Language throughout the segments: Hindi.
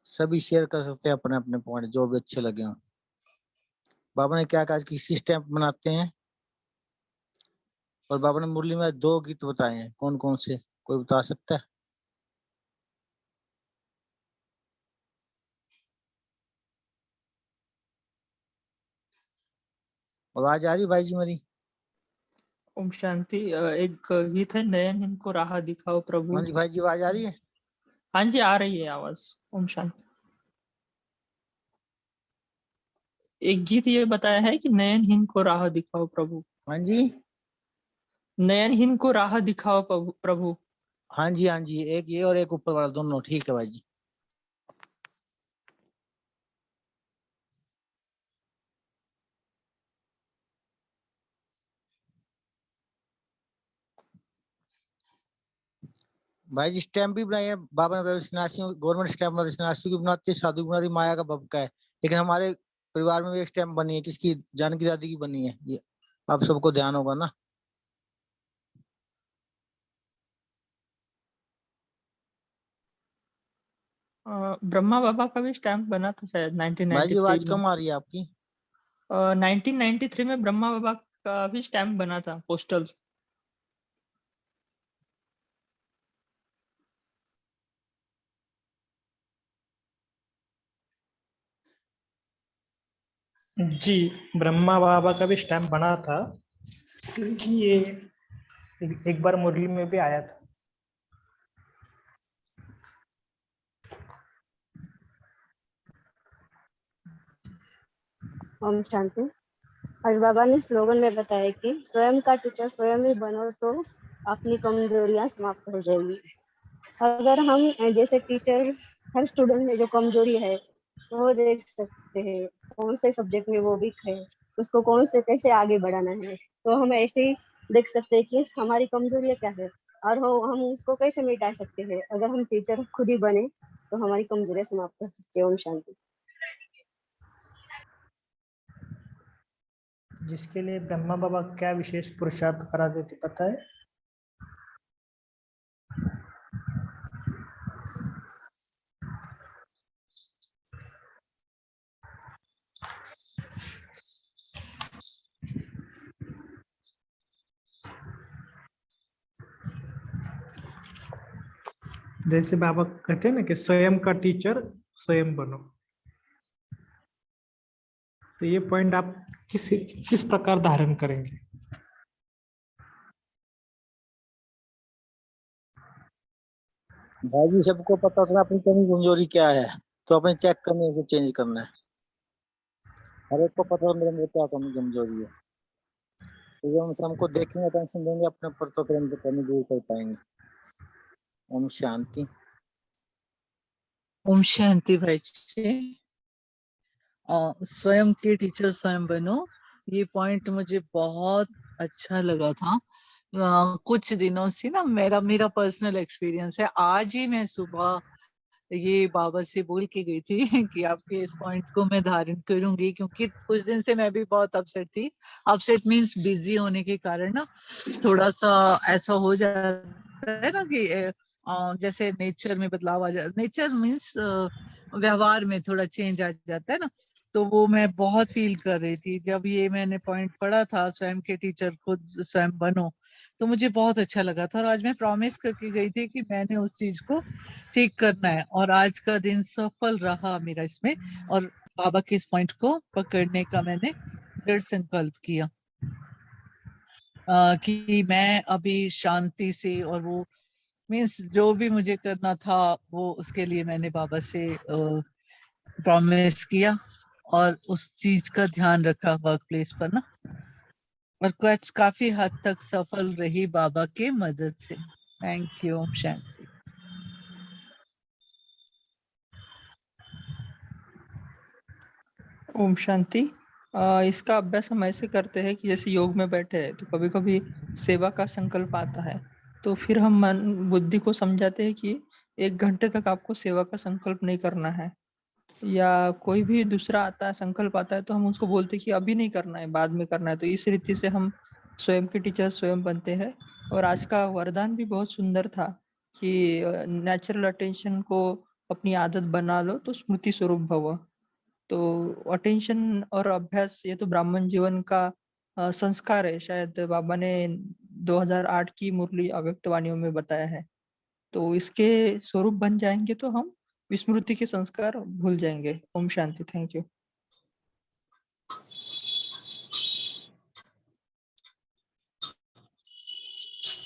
सभी शेयर कर सकते हैं अपने अपने पॉइंट जो भी अच्छे लगे हों। बाबा ने क्या कहा, किसी स्टैम्प बनाते हैं, और बाबा ने मुरली में 2 गीत बताए हैं, कौन कौन से, कोई बता सकता है? आवाज आ रही भाई जी मेरी? ओम शांति। एक गीत है, नयन इनको राह दिखाओ प्रभु। हाँ जी भाई जी, आवाज आ रही है? हाँ जी, आ रही है आवाज। ओम शांति। एक गीत ये बताया है कि नयनहीन को राह दिखाओ प्रभु। हाँ जी, नयनहीन को राह दिखाओ प्रभु। हाँ जी, हाँ जी, एक ये और एक ऊपर वाला, दोनों ठीक है भाई जी। भाई जी स्टैम्प भी बनाए हैं बाबा ने, सन्यासियों, गवर्नमेंट स्टैम्प बनाती, सन्यासियों की बनाती है, साधु की बनाती, माया का बब का है। लेकिन हमारे परिवार में भी एक स्टैम्प बनी है, किसकी, जानकी दादी की बनी है, ये आप सबको ध्यान होगा ना। ब्रह्मा बाबा का भी स्टैम्प बना था शायद भाई जी 1993 आवाज में। कम आ रही है आपकी। 1993 में ब्रह्मा बाबा का भी स्टैम्प बना था, पोस्टल। जी, ब्रह्मा बाबा का भी स्टैम्प बना था, क्योंकि ये एक बार मुरली में भी आया था। ओम शांति। आज बाबा ने स्लोगन में बताया कि स्वयं का टीचर स्वयं ही बनो तो अपनी कमजोरियां समाप्त हो जाएगी। अगर हम जैसे टीचर हर स्टूडेंट में जो कमजोरी है वो देख सकते हैं, कौन से सब्जेक्ट में वो वीक है, उसको कौन से कैसे आगे बढ़ाना है, तो हम ऐसे ही देख सकते हैं कि हमारी कमजोरियां क्या है और हम उसको कैसे मिटा सकते हैं। अगर हम टीचर खुद ही बने तो हमारी कमजोरियां समाप्त कर सकते हैं। ओम शांति। जिसके लिए ब्रह्मा बाबा क्या विशेष पुरुषार्थ करा देते पता है? जैसे बाबा कहते हैं ना कि स्वयं का टीचर स्वयं बनो, तो ये पॉइंट आप किस प्रकार धारण करेंगे? भाई जी सबको पता होता है अपनी कमी कमजोरी क्या है, तो अपने चेक करने को चेंज करना है। हर एक को पता है मेरे अंदर क्या कमी कमजोरी है, तो जब हम सबको देखेंगे, टेंशन देंगे अपने ऊपर, तो फिर हम तो कमी दूर कर पाएंगे। ओम शांति। ओम शांति भाई जी। स्वयं के टीचर स्वयं बनो, ये पॉइंट मुझे बहुत अच्छा लगा था। कुछ दिनों से ना मेरा पर्सनल एक्सपीरियंस है। आज ही मैं सुबह ये बाबा से बोल के गई थी कि आपके इस पॉइंट को मैं धारण करूंगी, क्योंकि कुछ दिन से मैं भी बहुत अपसेट थी। अपसेट मीन्स बिजी होने के कारण ना थोड़ा सा ऐसा हो जाता है ना कि जैसे नेचर में बदलाव आ जाता, नेचर मीन्स व्यवहार में थोड़ा चेंज आ जाता है ना, तो वो मैं बहुत फील कर रही थी। जब ये मैंने पॉइंट पढ़ा था स्वयं के टीचर खुद स्वयं बनो, तो मुझे बहुत अच्छा लगा था। और आज मैं प्रॉमिस करके गई थी कि मैंने उस चीज को ठीक करना है, और आज का दिन सफल रहा मेरा इसमें। और बाबा के इस पॉइंट को पकड़ने का मैंने दृढ़ संकल्प किया कि मैं अभी शांति से, और वो मीन्स जो भी मुझे करना था वो उसके लिए मैंने बाबा से प्रॉमिस किया, और उस चीज का ध्यान रखा वर्क प्लेस पर ना, और कुछ काफी हद तक सफल रही बाबा के मदद से। Thank you. ओम शांति। ओम शांति। इसका अभ्यास हम ऐसे करते हैं कि जैसे योग में बैठे हैं तो कभी कभी सेवा का संकल्प आता है, तो फिर हम मन बुद्धि को समझाते हैं कि 1 घंटे तक आपको सेवा का संकल्प नहीं करना है। या कोई भी दूसरा आता है, संकल्प आता है, तो हम उसको बोलते हैं कि अभी नहीं करना है, बाद में करना है। तो इस रीति से हम स्वयं के टीचर स्वयं बनते हैं। और आज का वरदान भी बहुत सुंदर था कि नेचुरल अटेंशन को अपनी आदत बना लो तो स्मृति स्वरूप भव। तो अटेंशन और अभ्यास ये तो ब्राह्मण जीवन का संस्कार है, शायद बाबा ने 2008 की मुरली अव्यक्त वाणियों में बताया है। तो इसके स्वरूप बन जाएंगे तो हम विस्मृति के संस्कार भूल जाएंगे। ओम शांति। Thank you.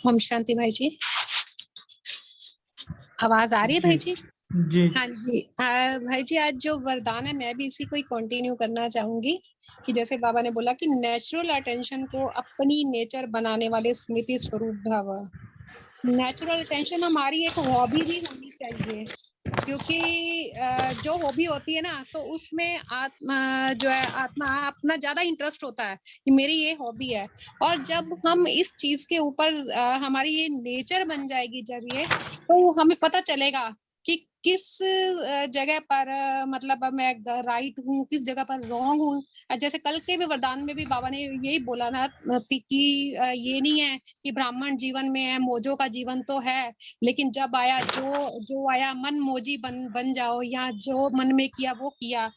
ओम शांति भाई जी। आवाज आ रही है भाई जी? जी हाँ जी। भाई जी, आज जो वरदान है मैं भी इसी को ही कंटिन्यू करना चाहूंगी कि जैसे बाबा ने बोला कि नेचुरल अटेंशन को अपनी नेचर बनाने वाले स्मृति स्वरूप भव। नेचुरल अटेंशन हमारी एक हॉबी भी होनी चाहिए, क्योंकि जो हॉबी होती है ना तो उसमें आत्मा जो है आत्मा अपना ज्यादा इंटरेस्ट होता है कि मेरी ये हॉबी है। और जब हम इस चीज के ऊपर हमारी ये नेचर बन जाएगी, जब ये तो हमें पता चलेगा कि किस जगह पर मतलब मैं राइट हूँ, किस जगह पर रॉन्ग हूँ। जैसे कल के भी वरदान में भी बाबा ने यही बोला ना कि ये नहीं है कि ब्राह्मण जीवन में है, मौजों का जीवन तो है, लेकिन जब आया जो आया मन मौजी बन जाओ, या जो मन में किया वो किया।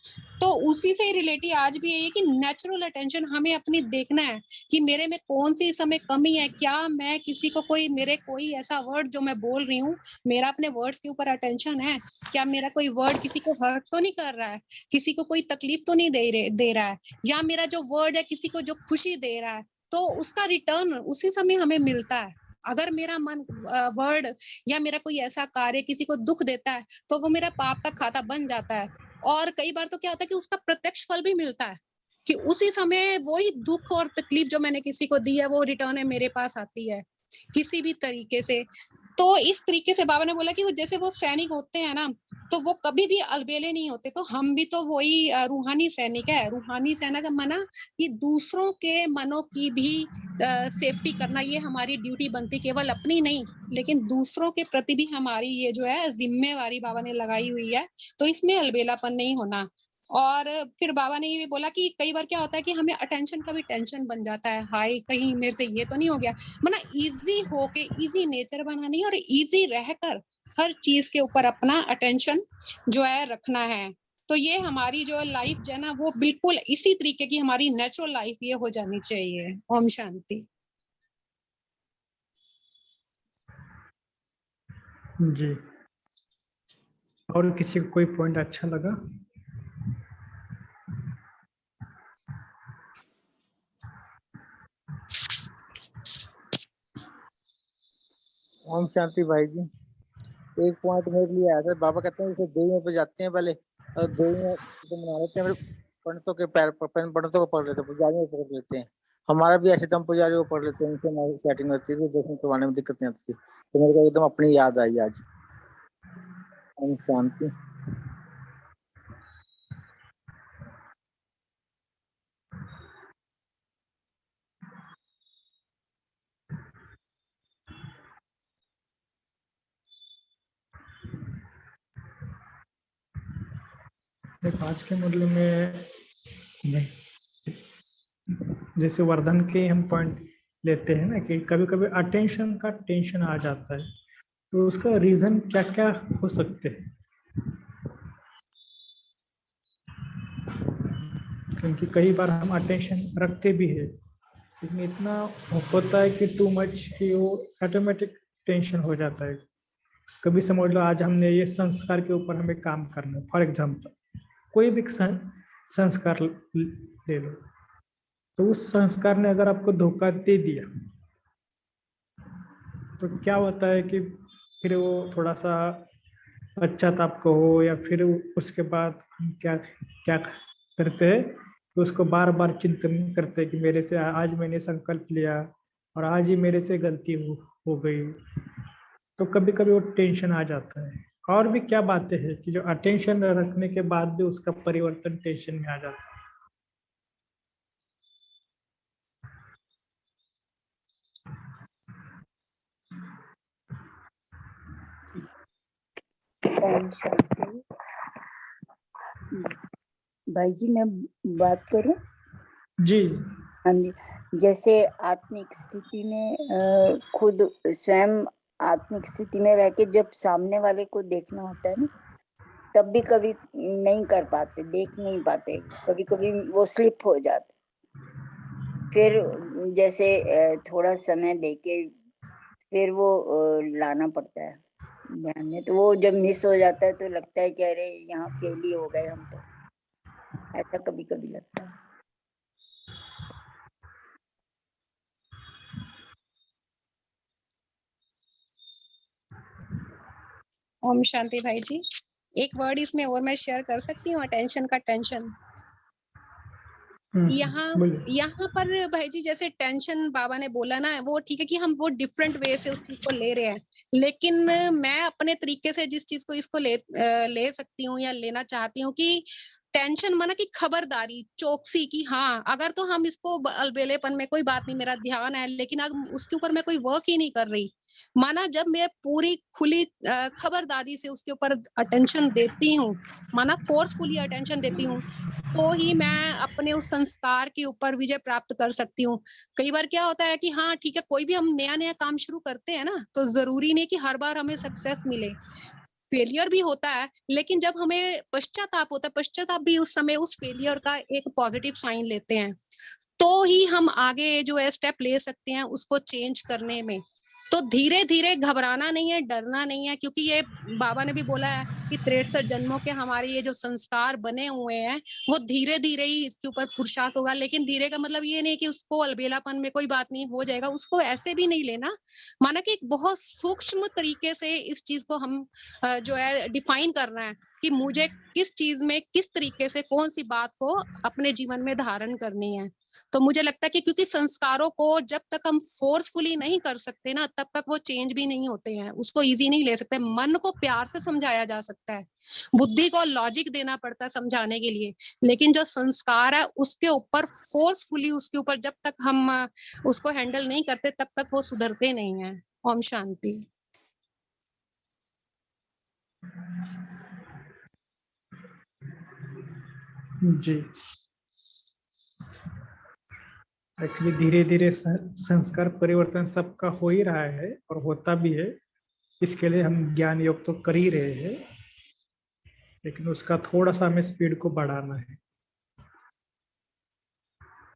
तो उसी से रिलेटेड आज भी यही है कि नेचुरल अटेंशन हमें अपनी देखना है कि मेरे में कौन सी समय कमी है, क्या मैं किसी को कोई ऐसा वर्ड जो मैं बोल रही हूँ, मेरा अपने वर्ड्स के ऊपर अटेंशन है, क्या मेरा कोई वर्ड किसी को हर्ट तो नहीं कर रहा है, किसी को कोई तकलीफ तो नहीं दे रहा है, या मेरा जो वर्ड है किसी को जो खुशी दे रहा है, तो उसका रिटर्न उसी समय हमें मिलता है। अगर मेरा मन वर्ड या मेरा कोई ऐसा कार्य किसी को दुख देता है तो वो मेरा पाप का खाता बन जाता है। और कई बार तो क्या होता है कि उसका प्रत्यक्ष फल भी मिलता है कि उसी समय वही दुख और तकलीफ जो मैंने किसी को दी है वो रिटर्न है मेरे पास आती है किसी भी तरीके से। तो इस तरीके से बाबा ने बोला कि वो जैसे वो सैनिक होते हैं ना, तो वो कभी भी अलबेले नहीं होते। तो हम भी तो वही रूहानी सैनिक है। रूहानी सेना का मना कि दूसरों के मनों की भी सेफ्टी करना, ये हमारी ड्यूटी बनती, केवल अपनी नहीं लेकिन दूसरों के प्रति भी हमारी ये जो है जिम्मेवारी बाबा ने लगाई हुई है। तो इसमें अलबेलापन नहीं होना। और फिर बाबा ने ये भी बोला कि कई बार क्या होता है कि हमें अटेंशन का भी टेंशन बन जाता है, हाय कहीं मेरे से ये तो नहीं हो गया। मतलब इजी होके इजी नेचर बनानी और इजी रहकर हर चीज के ऊपर अपना अटेंशन जो है रखना है। तो ये हमारी जो लाइफ जो है ना वो बिल्कुल इसी तरीके की हमारी नेचुरल लाइफ ये हो जानी चाहिए। ओम शांति। जी। और किसी को कोई पॉइंट अच्छा लगा? ओम शांति भाई जी। एक पॉइंट मेरे लिए आया था। बाबा कहते हैं जैसे देवियों पे जाते हैं पहले, और देवियों तो मना लेते हैं, पंडितों के पैर पंडितों को पढ़ लेते हैं, पुजारियों को पढ़ लेते हैं। हमारा भी ऐसे दम पुजारियों को पढ़ लेते हैं, उनसे हमारी सेटिंग होती है, दर्शन करवाने में दिक्कत नहीं आती थी। तो मेरे को एकदम अपनी याद आई आज। ओम शांति। आज के मुरली में जैसे वर्धन के हम पॉइंट लेते हैं ना कि कभी कभी अटेंशन का टेंशन आ जाता है, तो उसका रीजन क्या क्या हो सकते हैं? क्योंकि कई बार हम अटेंशन रखते भी है, लेकिन इतना होता है कि टू मच कि वो ऑटोमेटिक टेंशन हो जाता है। कभी समझ लो आज हमने ये संस्कार के ऊपर हमें काम करना है, फॉर एग्जाम्पल कोई भी संस्कार ले लो, तो उस संस्कार ने अगर आपको धोखा दे दिया तो क्या होता है कि फिर वो थोड़ा सा पश्चाताप को हो, या फिर उसके बाद हम क्या क्या करते हैं कि उसको बार बार चिंतन करते हैं कि मेरे से आज मैंने संकल्प लिया और आज ही मेरे से गलती हो गई। तो कभी कभी वो टेंशन आ जाता है। और भी क्या बातें हैं कि जो अटेंशन रखने के बाद भी उसका परिवर्तन टेंशन में आ जाता है। भाई जी मैं बात करूं? जी हाँ जी। जैसे आत्मिक स्थिति में खुद स्वयं आत्मिक स्थिति में रह के जब सामने वाले को देखना होता है ना, तब भी कभी नहीं कर पाते, देख नहीं पाते, कभी कभी वो स्लिप हो जाते। फिर जैसे थोड़ा समय देके फिर वो लाना पड़ता है ध्यान में। तो वो जब मिस हो जाता है तो लगता है कि अरे यहाँ फेल ही हो गए हम, तो ऐसा कभी कभी लगता है। ओम शांति भाई जी। एक वर्ड इसमें और मैं शेयर कर सकती हूँ, अटेंशन का टेंशन। बोलिए। यहाँ पर भाई जी जैसे टेंशन बाबा ने बोला ना, वो ठीक है कि हम वो डिफरेंट वे से उस चीज को ले रहे हैं, लेकिन मैं अपने तरीके से जिस चीज को इसको ले सकती हूँ या लेना चाहती हूँ कि टेंशन माना कि खबरदारी, चौकसी की हाँ, अगर तो हम इसको अलबेलेपन में कोई बात नहीं, मेरा ध्यान है लेकिन अब उसके ऊपर मैं कोई वर्क ही नहीं कर रही, माना जब मैं पूरी खुली खबरदारी से उसके ऊपर अटेंशन देती हूँ, माना फोर्सफुली अटेंशन देती हूँ, तो ही मैं अपने उस संस्कार के ऊपर विजय प्राप्त कर सकती हूँ। कई बार क्या होता है कि हाँ ठीक है, कोई भी हम नया नया काम शुरू करते हैं ना, तो जरूरी नहीं कि हर बार हमें सक्सेस मिले, फेलियर भी होता है, लेकिन जब हमें पश्चाताप होता है, पश्चाताप भी उस समय उस फेलियर का एक पॉजिटिव साइन लेते हैं, तो ही हम आगे जो है स्टेप ले सकते हैं उसको चेंज करने में। तो धीरे धीरे घबराना नहीं है, डरना नहीं है, क्योंकि ये बाबा ने भी बोला है कि 63 जन्मों के हमारे ये जो संस्कार बने हुए हैं वो धीरे धीरे ही इसके ऊपर पुरुषार्थ होगा। लेकिन धीरे का मतलब ये नहीं कि उसको अलबेलापन में कोई बात नहीं हो जाएगा, उसको ऐसे भी नहीं लेना, माना कि एक बहुत सूक्ष्म तरीके से इस चीज को हम जो है डिफाइन करना है कि मुझे किस चीज में किस तरीके से कौन सी बात को अपने जीवन में धारण करनी है। तो मुझे लगता है कि क्योंकि संस्कारों को जब तक हम फोर्सफुली नहीं कर सकते ना, तब तक वो चेंज भी नहीं होते हैं, उसको इजी नहीं ले सकते। मन को प्यार से समझाया जा सकता है, बुद्धि को लॉजिक देना पड़ता है समझाने के लिए, लेकिन जो संस्कार है उसके ऊपर फोर्सफुली उसके ऊपर जब तक हम उसको हैंडल नहीं करते तब तक वो सुधरते नहीं है। ओम शांति। जी, एक्चुअली धीरे धीरे संस्कार परिवर्तन सबका हो ही रहा है और होता भी है, इसके लिए हम ज्ञान योग तो कर ही रहे हैं, लेकिन उसका थोड़ा सा हमें स्पीड को बढ़ाना है।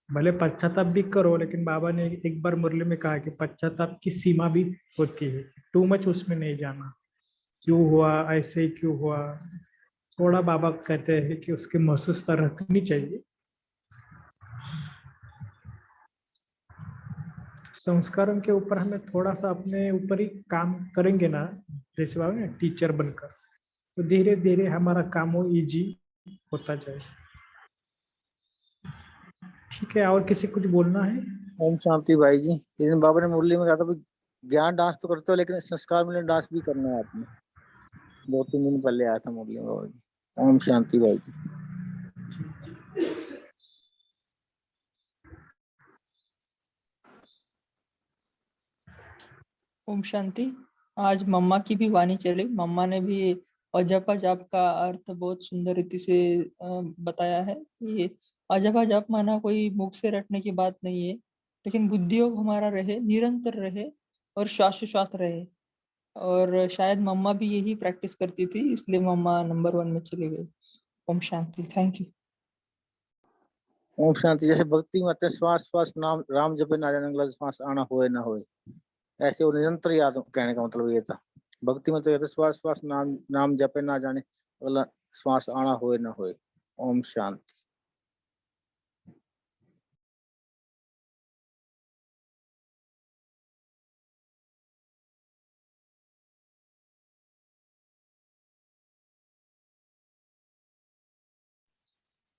भले पश्चाताप भी करो, लेकिन बाबा ने एक बार मुरली में कहा कि पश्चाताप की सीमा भी होती है, टू मच उसमें नहीं जाना, क्यों हुआ, ऐसे ही क्यों हुआ, थोड़ा बाबा कहते हैं कि उसकी महसूसता रखनी चाहिए। संस्कारों के ऊपर हमें थोड़ा सा अपने ऊपर ही काम करेंगे ना, जैसे बाबा ने टीचर बनकर, तो धीरे धीरे हमारा काम वो इजी होता जाए। ठीक है, और किसी कुछ बोलना है? ओम शांति भाई जी। इस दिन बाबा ने मुरली में कहा था ज्ञान डांस तो करते हो लेकिन संस्कार मिलन डांस भी करना है आपने। 2-3 दिन पहले आया था मुरली में बाबा जी। ओम शांति भाई जी। ओम शांति। आज मम्मा की भी वाणी चली, मम्मा ने भी अजपा जाप का अर्थ बहुत सुंदर रीति से बताया है कि अजपा जाप माना कोई मुख से रटने की बात नहीं है, लेकिन बुद्धि योग हमारा रहे, निरंतर रहे और श्वासोश्वास रहे। और शायद मम्मा भी यही प्रैक्टिस करती थी, इसलिए मम्मा नंबर 1 में चली गई। ओम शांति। Thank you. ओम शांति। जैसे भक्ति में श्वास श्वास नाम राम जपे ना जाने अगला श्वास आना होए ना होए, ऐसे वो निरंतर याद कहने का मतलब ये था। भक्ति में तो कहते श्वास श्वास नाम जपे ना जाने अगला श्वास आना होए ना होए। ओम शांति।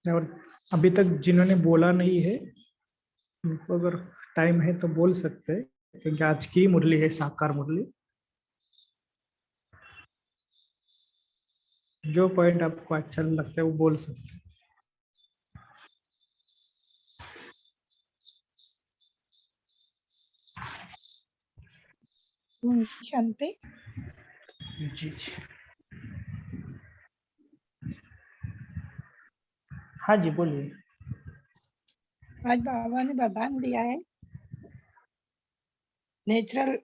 और अभी तक जिन्होंने बोला नहीं है, उनको अगर टाइम है तो बोल सकते हैं, क्योंकि आज की मुरली है साकार मुरली। जो पॉइंट आपको अच्छा लगता है वो बोल सकते हैं। शांति। जी जी, हाँ जी बोलिए। आज बाबा ने वरदान दिया है नेचुरल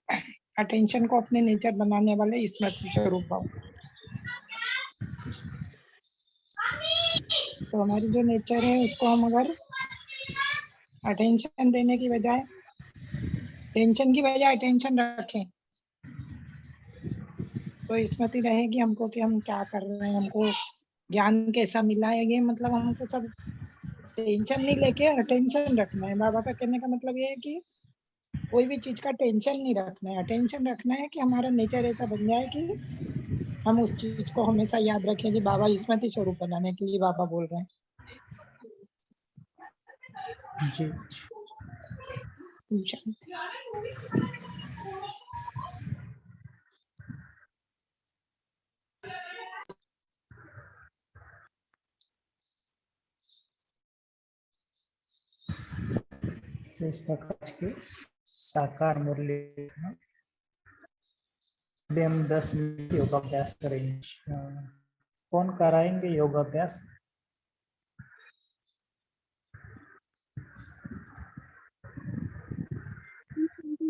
अटेंशन को अपने नेचर बनाने वाले स्मृति स्वरूप बाबा। तो हमारी जो नेचर है उसको हम अगर अटेंशन देने की बजाय टेंशन की बजाय अटेंशन रखें तो स्मृति रहेगी हमको कि हम क्या कर रहे हैं, हमको ज्ञान कैसा मिला है। ये मतलब हमको सब टेंशन नहीं लेके अटेंशन रखना है। बाबा का कहने का मतलब ये है कि कोई भी चीज का टेंशन नहीं रखना है, अटेंशन रखना है कि हमारा नेचर ऐसा बन जाए कि हम उस चीज को हमेशा याद रखें कि बाबा स्मृति स्वरूप बनाने के लिए बाबा बोल रहे हैं। जी। शांति। तो इस प्रकार के साकार मुरली में अभी हम 10 मिनट योगाभ्यास करेंगे। कौन कराएंगे योगाभ्यास?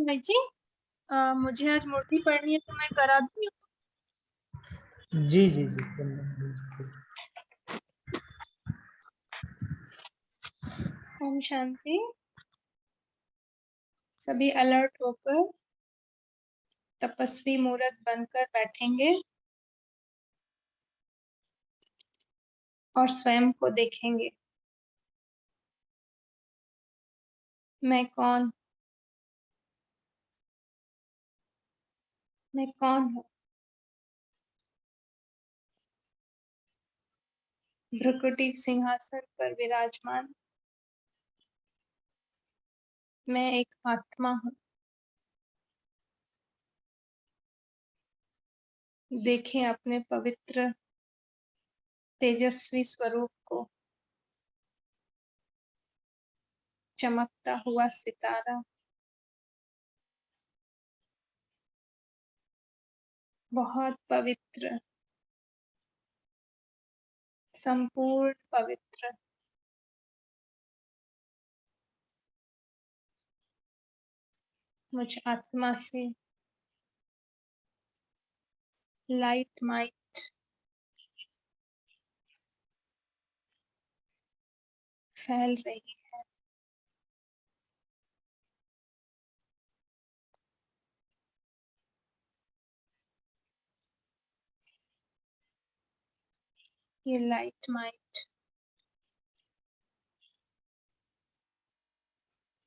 भाई जी, मुझे आज मुरली पढ़नी है तो मैं करा दूँ? जी जी जी। ओम शांति। सभी अलर्ट होकर तपस्वी मूर्त बनकर बैठेंगे और स्वयं को देखेंगे। मैं कौन हूँ? भ्रुकुटी सिंहासन पर विराजमान मैं एक आत्मा हूँ। देखें अपने पवित्र तेजस्वी स्वरूप को, चमकता हुआ सितारा, बहुत पवित्र, संपूर्ण पवित्र। मुझ आत्मा से लाइट माइट फैल रही है। ये लाइट माइट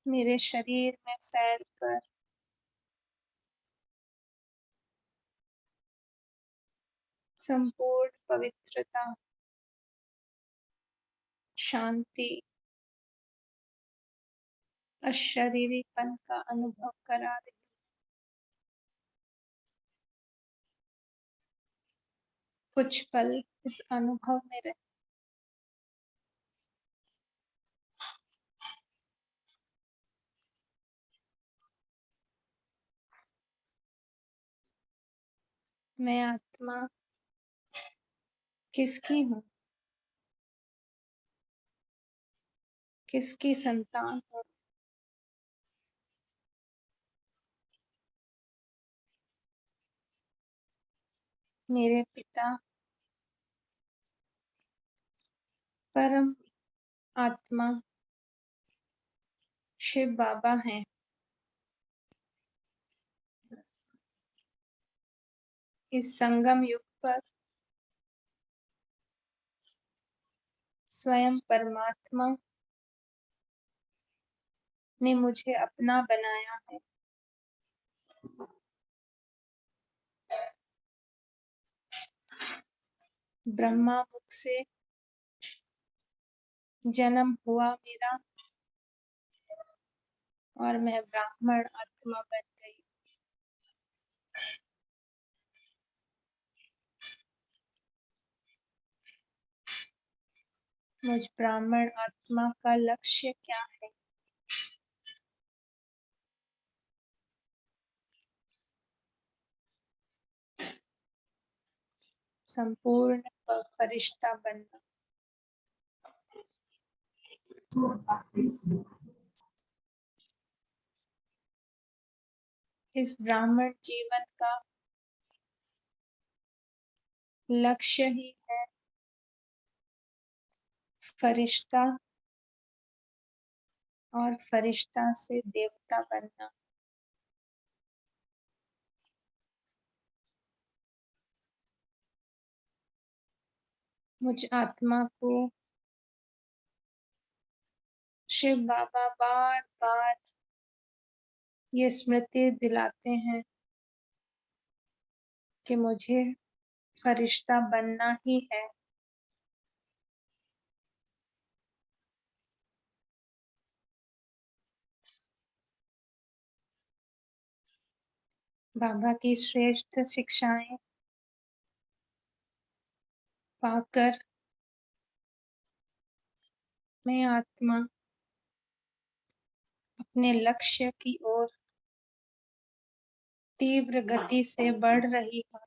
मेरे शरीर में फैलकर संपूर्ण पवित्रता, शांति, अशरीरीपन का अनुभव करा रही। कुछ पल इस अनुभव में रहे। मैं आत्मा किसकी हूँ? किसकी संतान हूँ? मेरे पिता परम आत्मा शिव बाबा हैं। इस संगम युग पर स्वयं परमात्मा ने मुझे अपना बनाया है। ब्रह्मा मुख से जन्म हुआ मेरा और मैं ब्राह्मण आत्मा बन गई। मुझ ब्राह्मण आत्मा का लक्ष्य क्या है? संपूर्ण फरिश्ता बनना। इस ब्राह्मण जीवन का लक्ष्य ही है फरिश्ता और फरिश्ता से देवता बनना। मुझ आत्मा को शिव बाबा बार बार ये स्मृति दिलाते हैं कि मुझे फरिश्ता बनना ही है। बाबा की श्रेष्ठ शिक्षाएं पाकर मैं आत्मा अपने लक्ष्य की ओर तीव्र गति से बढ़ रही हूँ।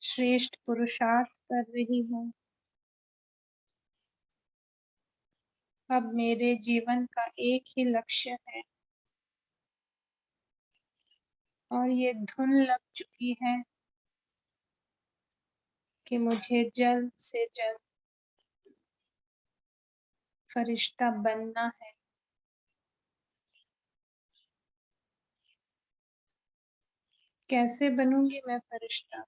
श्रेष्ठ पुरुषार्थ कर रही हूँ। अब मेरे जीवन का एक ही लक्ष्य है और ये धुन लग चुकी है कि मुझे जल्द से जल्द फरिश्ता बनना है। कैसे बनूंगी मैं फरिश्ता?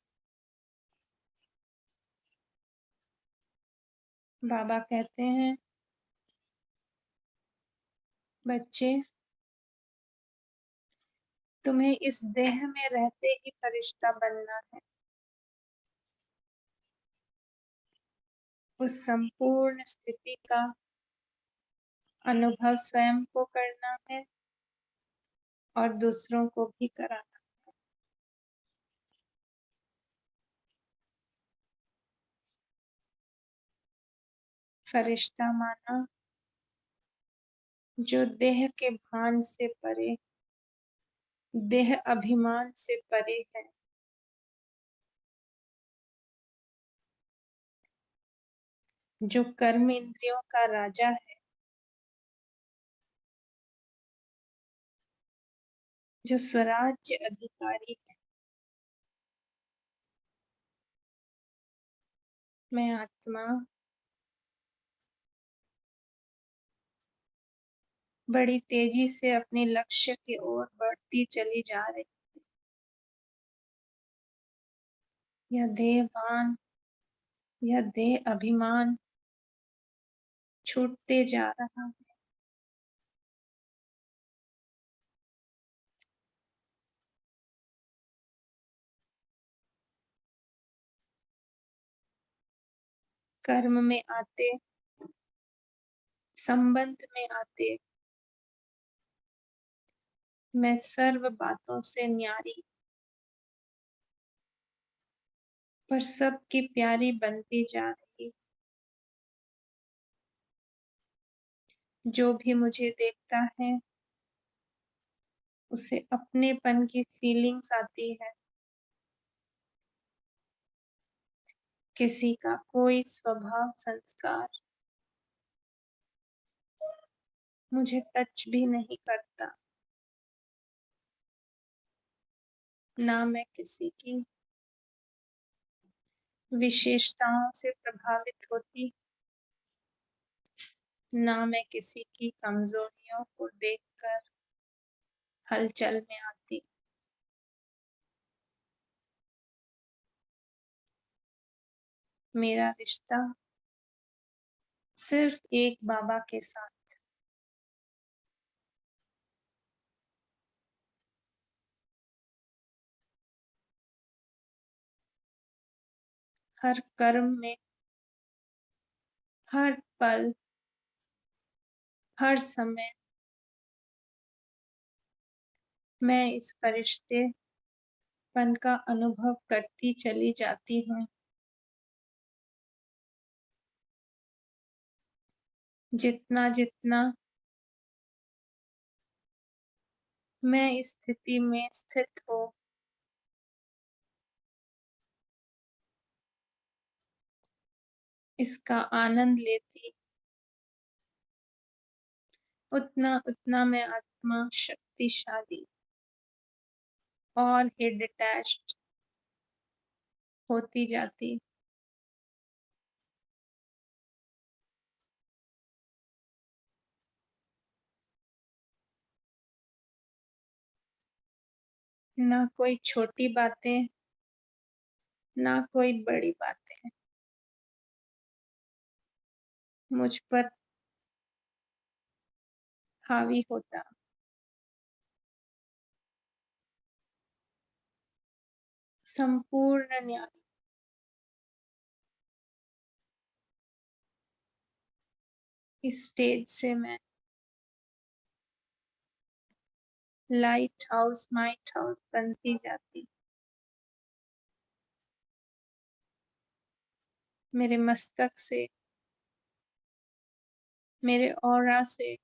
बाबा कहते हैं, बच्चे तुम्हें इस देह में रहते ही फरिश्ता बनना है। उस संपूर्ण स्थिति का अनुभव स्वयं को करना है और दूसरों को भी कराना। फरिश्ता माना जो देह के भान से परे, देह अभिमान से परे है। जो कर्म इंद्रियों का राजा है, जो स्वराज्य अधिकारी है। मैं आत्मा बड़ी तेजी से अपने लक्ष्य की ओर बढ़ती चली जा रही। यह देह भान, यह देह अभिमान छूटते जा रहा है। कर्म में आते, संबंध में आते, मैं सर्व बातों से न्यारी पर सबकी प्यारी बनती जा रही। जो भी मुझे देखता है उसे अपनेपन की फीलिंग्स आती है। किसी का कोई स्वभाव संस्कार मुझे टच भी नहीं करता। ना मैं किसी की विशेषताओं से प्रभावित होती, ना मैं किसी की कमजोरियों को देखकर हलचल में आती। मेरा रिश्ता सिर्फ एक बाबा के साथ। हर कर्म में, हर पल, हर समय मैं इस फरिश्तेपन का अनुभव करती चली जाती हूँ। जितना जितना मैं इस स्थिति में स्थित हो, इसका आनंद लेती, उतना उतना मैं आत्मा शक्तिशाली और ही डिटैच्ड होती जाती। ना कोई छोटी बातें, ना कोई बड़ी बातें मुझ पर हावी होता। संपूर्ण न्याय इस स्टेज से मैं लाइट हाउस माइट हाउस बनती जाती। मेरे मस्तक से, मेरे ऑरा से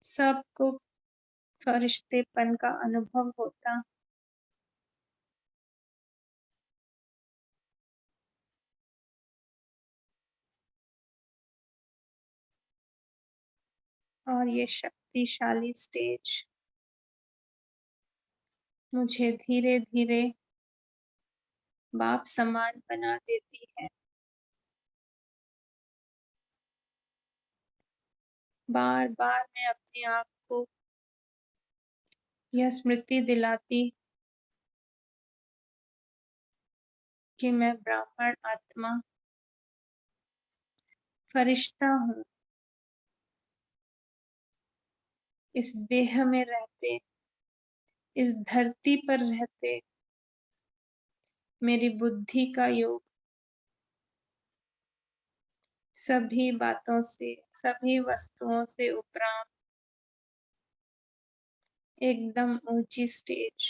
सबको फरिश्तेपन का अनुभव होता। और ये शक्तिशाली स्टेज मुझे धीरे धीरे बाप समान बना देती है। बार बार मैं अपने आप को यह स्मृति दिलाती कि मैं ब्राह्मण आत्मा फरिश्ता हूँ। इस देह में रहते, इस धरती पर रहते मेरी बुद्धि का योग सभी बातों से, सभी वस्तुओं से उपराम एकदम ऊंची स्टेज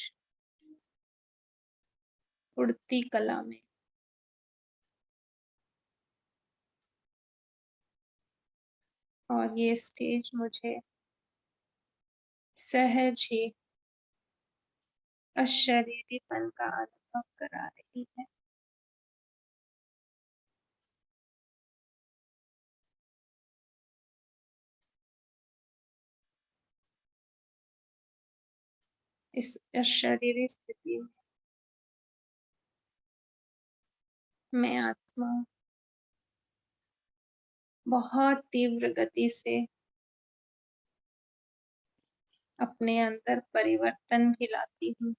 उड़ती कला में। और ये स्टेज मुझे सहज ही अशरीरीपन का अनुभव करा रही है। इस अशरीरी स्थिति में मैं आत्मा बहुत तीव्र गति से अपने अंदर परिवर्तन भी लाती हूँ।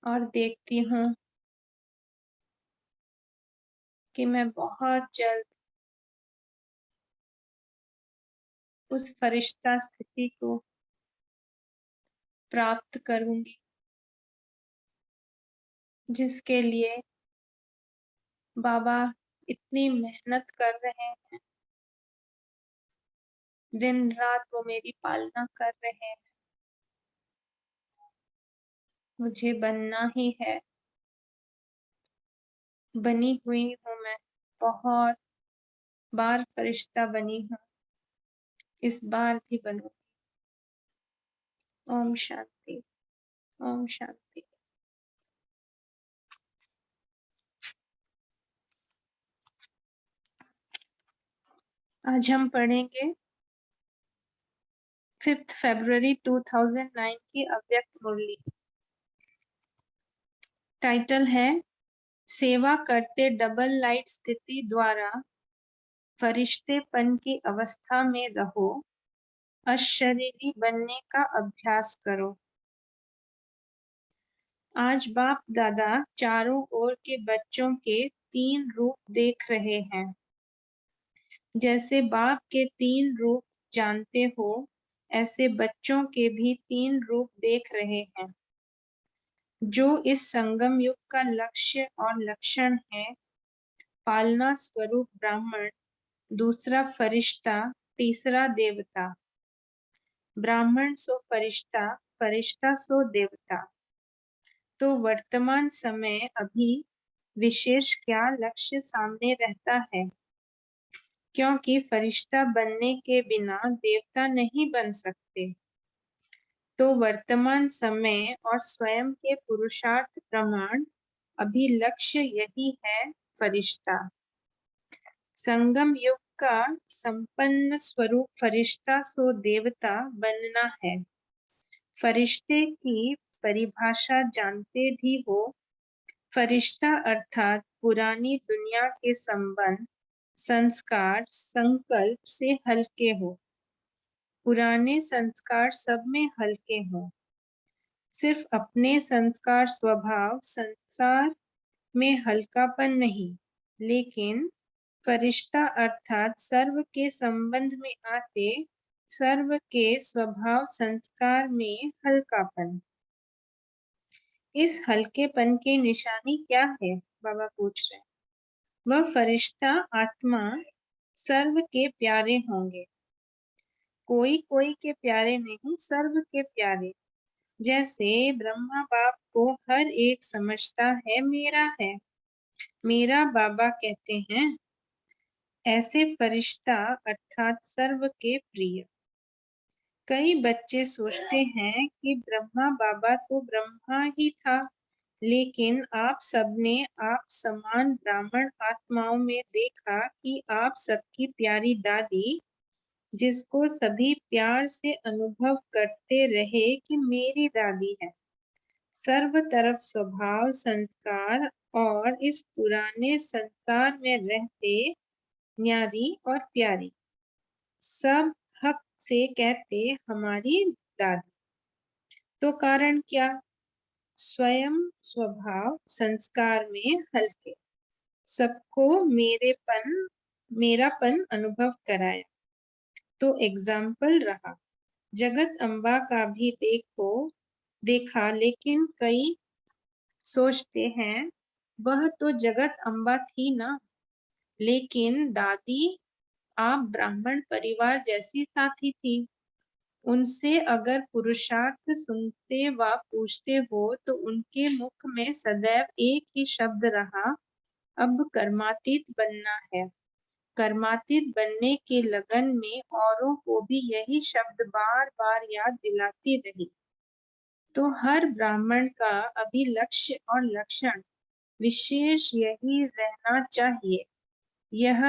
और देखती हूँ कि मैं बहुत जल्द उस फरिश्ता स्थिति को प्राप्त करूंगी जिसके लिए बाबा इतनी मेहनत कर रहे हैं। दिन रात वो मेरी पालना कर रहे हैं। मुझे बनना ही है। बनी हुई हूँ मैं, बहुत बार फरिश्ता बनी हूँ, इस बार भी बनूंगी। ओम शांति, ओम शांति। आज हम पढ़ेंगे 5 फरवरी 2009 की अव्यक्त मुरली। टाइटल है सेवा करते डबल लाइट स्थिति द्वारा फरिश्तेपन की अवस्था में रहो, अशरीरी बनने का अभ्यास करो। आज बाप दादा चारों ओर के बच्चों के 3 रूप देख रहे हैं। जैसे बाप के 3 रूप जानते हो, ऐसे बच्चों के भी 3 रूप देख रहे हैं। जो इस संगम युग का लक्ष्य और लक्षण है, पालना स्वरूप ब्राह्मण, दूसरा फरिश्ता, तीसरा देवता। ब्राह्मण सो फरिश्ता, फरिश्ता सो देवता। तो वर्तमान समय अभी विशेष क्या लक्ष्य सामने रहता है, क्योंकि फरिश्ता बनने के बिना देवता नहीं बन सकते। तो वर्तमान समय और स्वयं के पुरुषार्थ प्रमाण अभी लक्ष्य यही है, फरिश्ता। संगम युग का संपन्न स्वरूप फरिश्ता सो देवता बनना है। फरिश्ते की परिभाषा जानते भी हो। फरिश्ता अर्थात पुरानी दुनिया के संबंध, संस्कार, संकल्प से हल्के हो। पुराने संस्कार सब में हल्के हों। सिर्फ अपने संस्कार, स्वभाव, संसार में हल्कापन नहीं, लेकिन फरिश्ता अर्थात सर्व के संबंध में आते सर्व के स्वभाव, संस्कार में हल्कापन। इस हल्केपन की निशानी क्या है? बाबा पूछ रहे हैं। वह फरिश्ता आत्मा सर्व के प्यारे होंगे। कोई कोई के प्यारे नहीं, सर्व के प्यारे। जैसे ब्रह्मा बाप को हर एक समझता है मेरा है, मेरा बाबा कहते हैं, ऐसे फरिश्ता अर्थात सर्व के प्रिय। कई बच्चे सोचते हैं कि ब्रह्मा बाबा तो ब्रह्मा ही था, लेकिन आप सबने आप समान ब्राह्मण आत्माओं में देखा कि आप सबकी प्यारी दादी, जिसको सभी प्यार से अनुभव करते रहे कि मेरी दादी है, सर्व तरफ स्वभाव, संस्कार और इस पुराने संसार में रहते न्यारी और प्यारी, सब हक से कहते हमारी दादी। तो कारण क्या? स्वयं स्वभाव, संस्कार में हल्के, सबको मेरापन अनुभव कराया। तो एग्जाम्पल रहा। जगत अम्बा का भी देखा, लेकिन कई सोचते हैं वह तो जगत अम्बा थी ना, लेकिन दादी आप ब्राह्मण परिवार जैसी साथी थी। उनसे अगर पुरुषार्थ सुनते व पूछते हो तो उनके मुख में सदैव एक ही शब्द रहा, अब कर्मातीत बनना है। कर्मातीत बनने के लगन में औरों को भी यही शब्द बार बार याद दिलाती रही। तो हर ब्राह्मण का अभी लक्ष्य और लक्षण विशेष यही रहना चाहिए। यह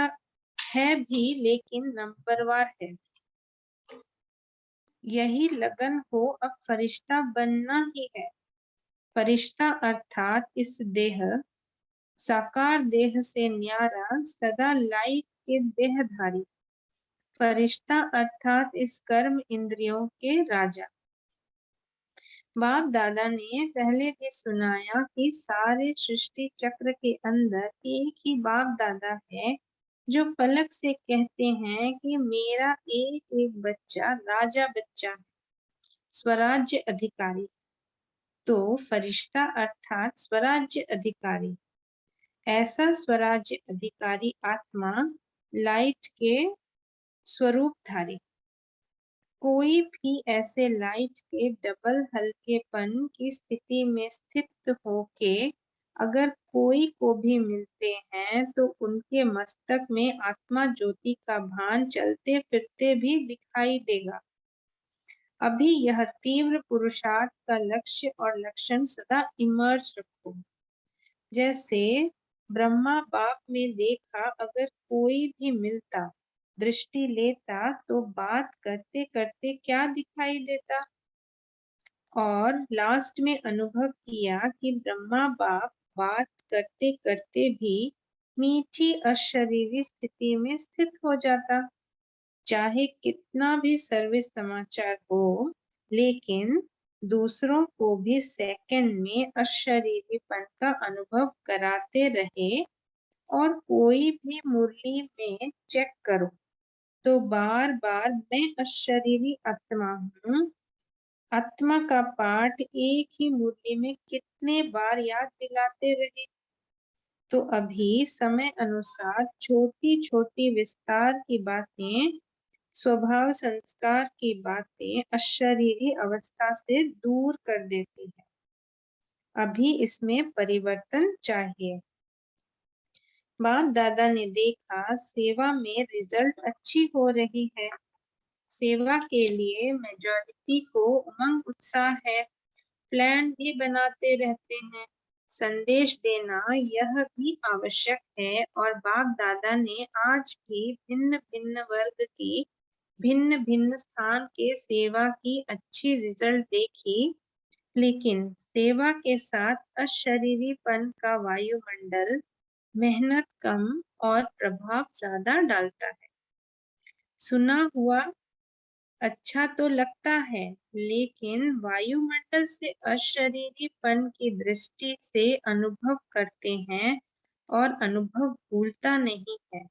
है भी, लेकिन नंबरवार है। यही लगन हो, अब फरिश्ता बनना ही है। फरिश्ता अर्थात इस देह, साकार देह से न्यारा, सदा लाइट के देहधारी। फरिश्ता अर्थात इस कर्म इंद्रियों के राजा। बाप दादा ने पहले भी सुनाया कि सारे सृष्टि चक्र के अंदर एक ही बाप दादा है, जो फलक से कहते हैं कि मेरा एक एक बच्चा राजा बच्चा है, स्वराज्य अधिकारी। तो फरिश्ता अर्थात स्वराज्य अधिकारी। ऐसा स्वराज्य अधिकारी आत्मा लाइट के स्वरूपधारी। कोई भी ऐसे लाइट के डबल हल्केपन की स्थिति में स्थित होके अगर कोई को भी मिलते हैं तो उनके मस्तक में आत्मा ज्योति का भान चलते फिरते भी दिखाई देगा। अभी यह तीव्र पुरुषार्थ का लक्ष्य और लक्षण सदा इमर्ज रखो। जैसे ब्रह्मा बाप में देखा, अगर कोई भी मिलता, दृष्टि लेता तो बात करते करते क्या दिखाई देता, और लास्ट में अनुभव किया कि ब्रह्मा बाप बात करते करते भी मीठी अशरीरी स्थिति में स्थित हो जाता। चाहे कितना भी सर्विस समाचार हो, लेकिन दूसरों को भी सेकंड में अशरीरीपन का अनुभव कराते रहे। और कोई भी मुरली में चेक करो तो बार बार मैं अशरीरी आत्मा हूँ, आत्मा का पाठ एक ही मुरली में कितने बार याद दिलाते रहे। तो अभी समय अनुसार छोटी छोटी विस्तार की बातें, स्वभाव संस्कार की बातें अशरीरी अवस्था से दूर कर देती है। अभी इसमें परिवर्तन चाहिए। बाप दादा ने देखा सेवा में रिजल्ट अच्छी हो रही है। सेवा के लिए मेजॉरिटी को उमंग उत्साह है, प्लान भी बनाते रहते हैं। संदेश देना यह भी आवश्यक है, और बाप दादा ने आज भी भिन्न भिन्न वर्ग की भिन्न भिन्न स्थान के सेवा की अच्छी रिजल्ट देखी, लेकिन सेवा के साथ अशरीरीपन का वायुमंडल मेहनत कम और प्रभाव ज्यादा डालता है। सुना हुआ अच्छा तो लगता है, लेकिन वायुमंडल से अशरीरीपन की दृष्टि से अनुभव करते हैं और अनुभव भूलता नहीं है।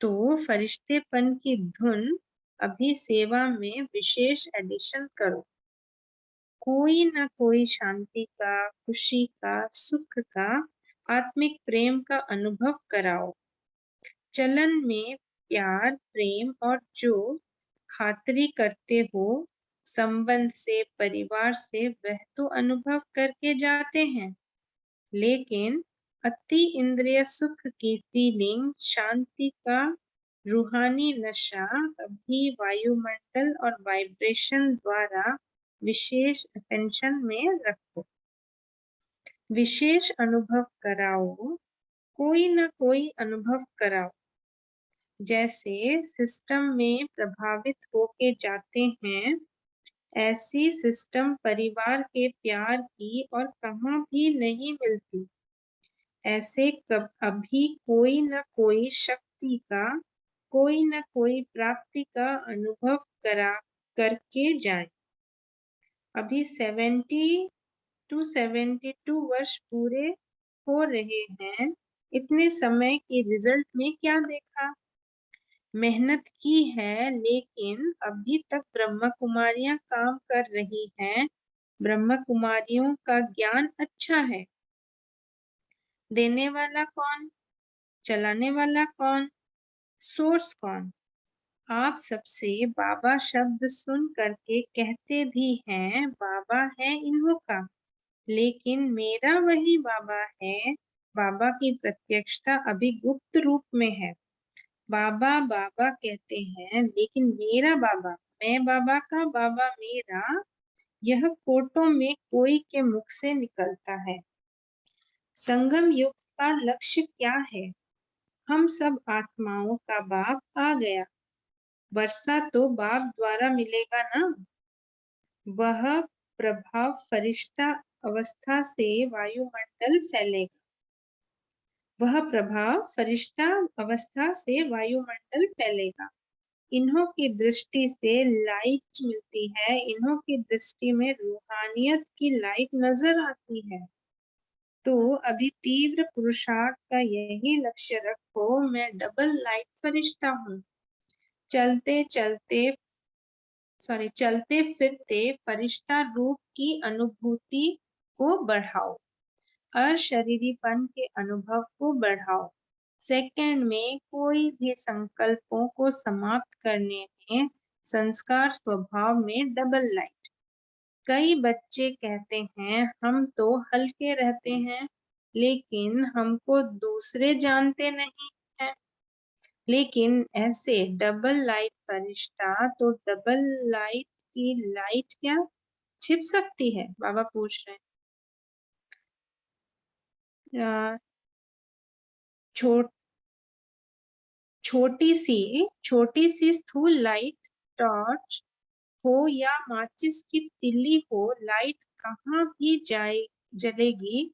तो फरिश्तेपन की धुन अभी सेवा में विशेष एडिशन करो। कोई ना कोई शांति का, खुशी का, सुख का, आत्मिक प्रेम का अनुभव कराओ। चलन में प्यार, प्रेम और जो खातिरी करते हो संबंध से, परिवार से, वह तो अनुभव करके जाते हैं, लेकिन अति इंद्रिय सुख की फीलिंग, शांति का रूहानी नशा अभी वायुमंडल और वाइब्रेशन द्वारा विशेष अटेंशन में रखो। विशेष अनुभव कराओ, कोई ना कोई अनुभव कराओ। जैसे सिस्टम में प्रभावित होके जाते हैं, ऐसी सिस्टम परिवार के प्यार की और कहाँ भी नहीं मिलती। ऐसे अभी कोई न कोई शक्ति का, कोई न कोई प्राप्ति का अनुभव करके जाएं। अभी 70 to 72 वर्ष पूरे हो रहे हैं। इतने समय के रिजल्ट में क्या देखा? मेहनत की है, लेकिन अभी तक ब्रह्म कुमारियां काम कर रही हैं। ब्रह्म कुमारियों का ज्ञान अच्छा है। देने वाला कौन? चलाने वाला कौन? सोर्स कौन? आप सबसे बाबा शब्द सुन करके कहते भी हैं बाबा है इन्हों का, लेकिन मेरा वही बाबा है। बाबा की प्रत्यक्षता अभी गुप्त रूप में है। बाबा बाबा कहते हैं, लेकिन मेरा बाबा, मैं बाबा का बाबा मेरा, यह कोटों में कोई के मुख से निकलता है। संगम युग का लक्ष्य क्या है? हम सब आत्माओं का बाप आ गया। वर्षा तो बाप द्वारा मिलेगा ना। वह प्रभाव फरिश्ता अवस्था से वायुमंडल फैलेगा। वह प्रभाव फरिश्ता अवस्था से वायुमंडल फैलेगा। इन्हों की दृष्टि से लाइट मिलती है। इन्हों की दृष्टि में रूहानियत की लाइट नजर आती है। तो अभी तीव्र पुरुषार्थ का यही लक्ष्य रखो। मैं डबल लाइट फरिश्ता हूँ। चलते फिरते फरिश्ता रूप की अनुभूति को बढ़ाओ। अशरीरीपन के अनुभव को बढ़ाओ। सेकंड में कोई भी संकल्पों को समाप्त करने में संस्कार स्वभाव में डबल लाइट। कई बच्चे कहते हैं हम तो हल्के रहते हैं, लेकिन हमको दूसरे जानते नहीं हैं। लेकिन ऐसे डबल लाइट फरिश्ता तो डबल लाइट की लाइट क्या छिप सकती है? बाबा पूछ रहे हैं। छोटी सी स्थूल लाइट टॉर्च हो या माचिस की तिल्ली हो, लाइट कहाँ भी जलेगी,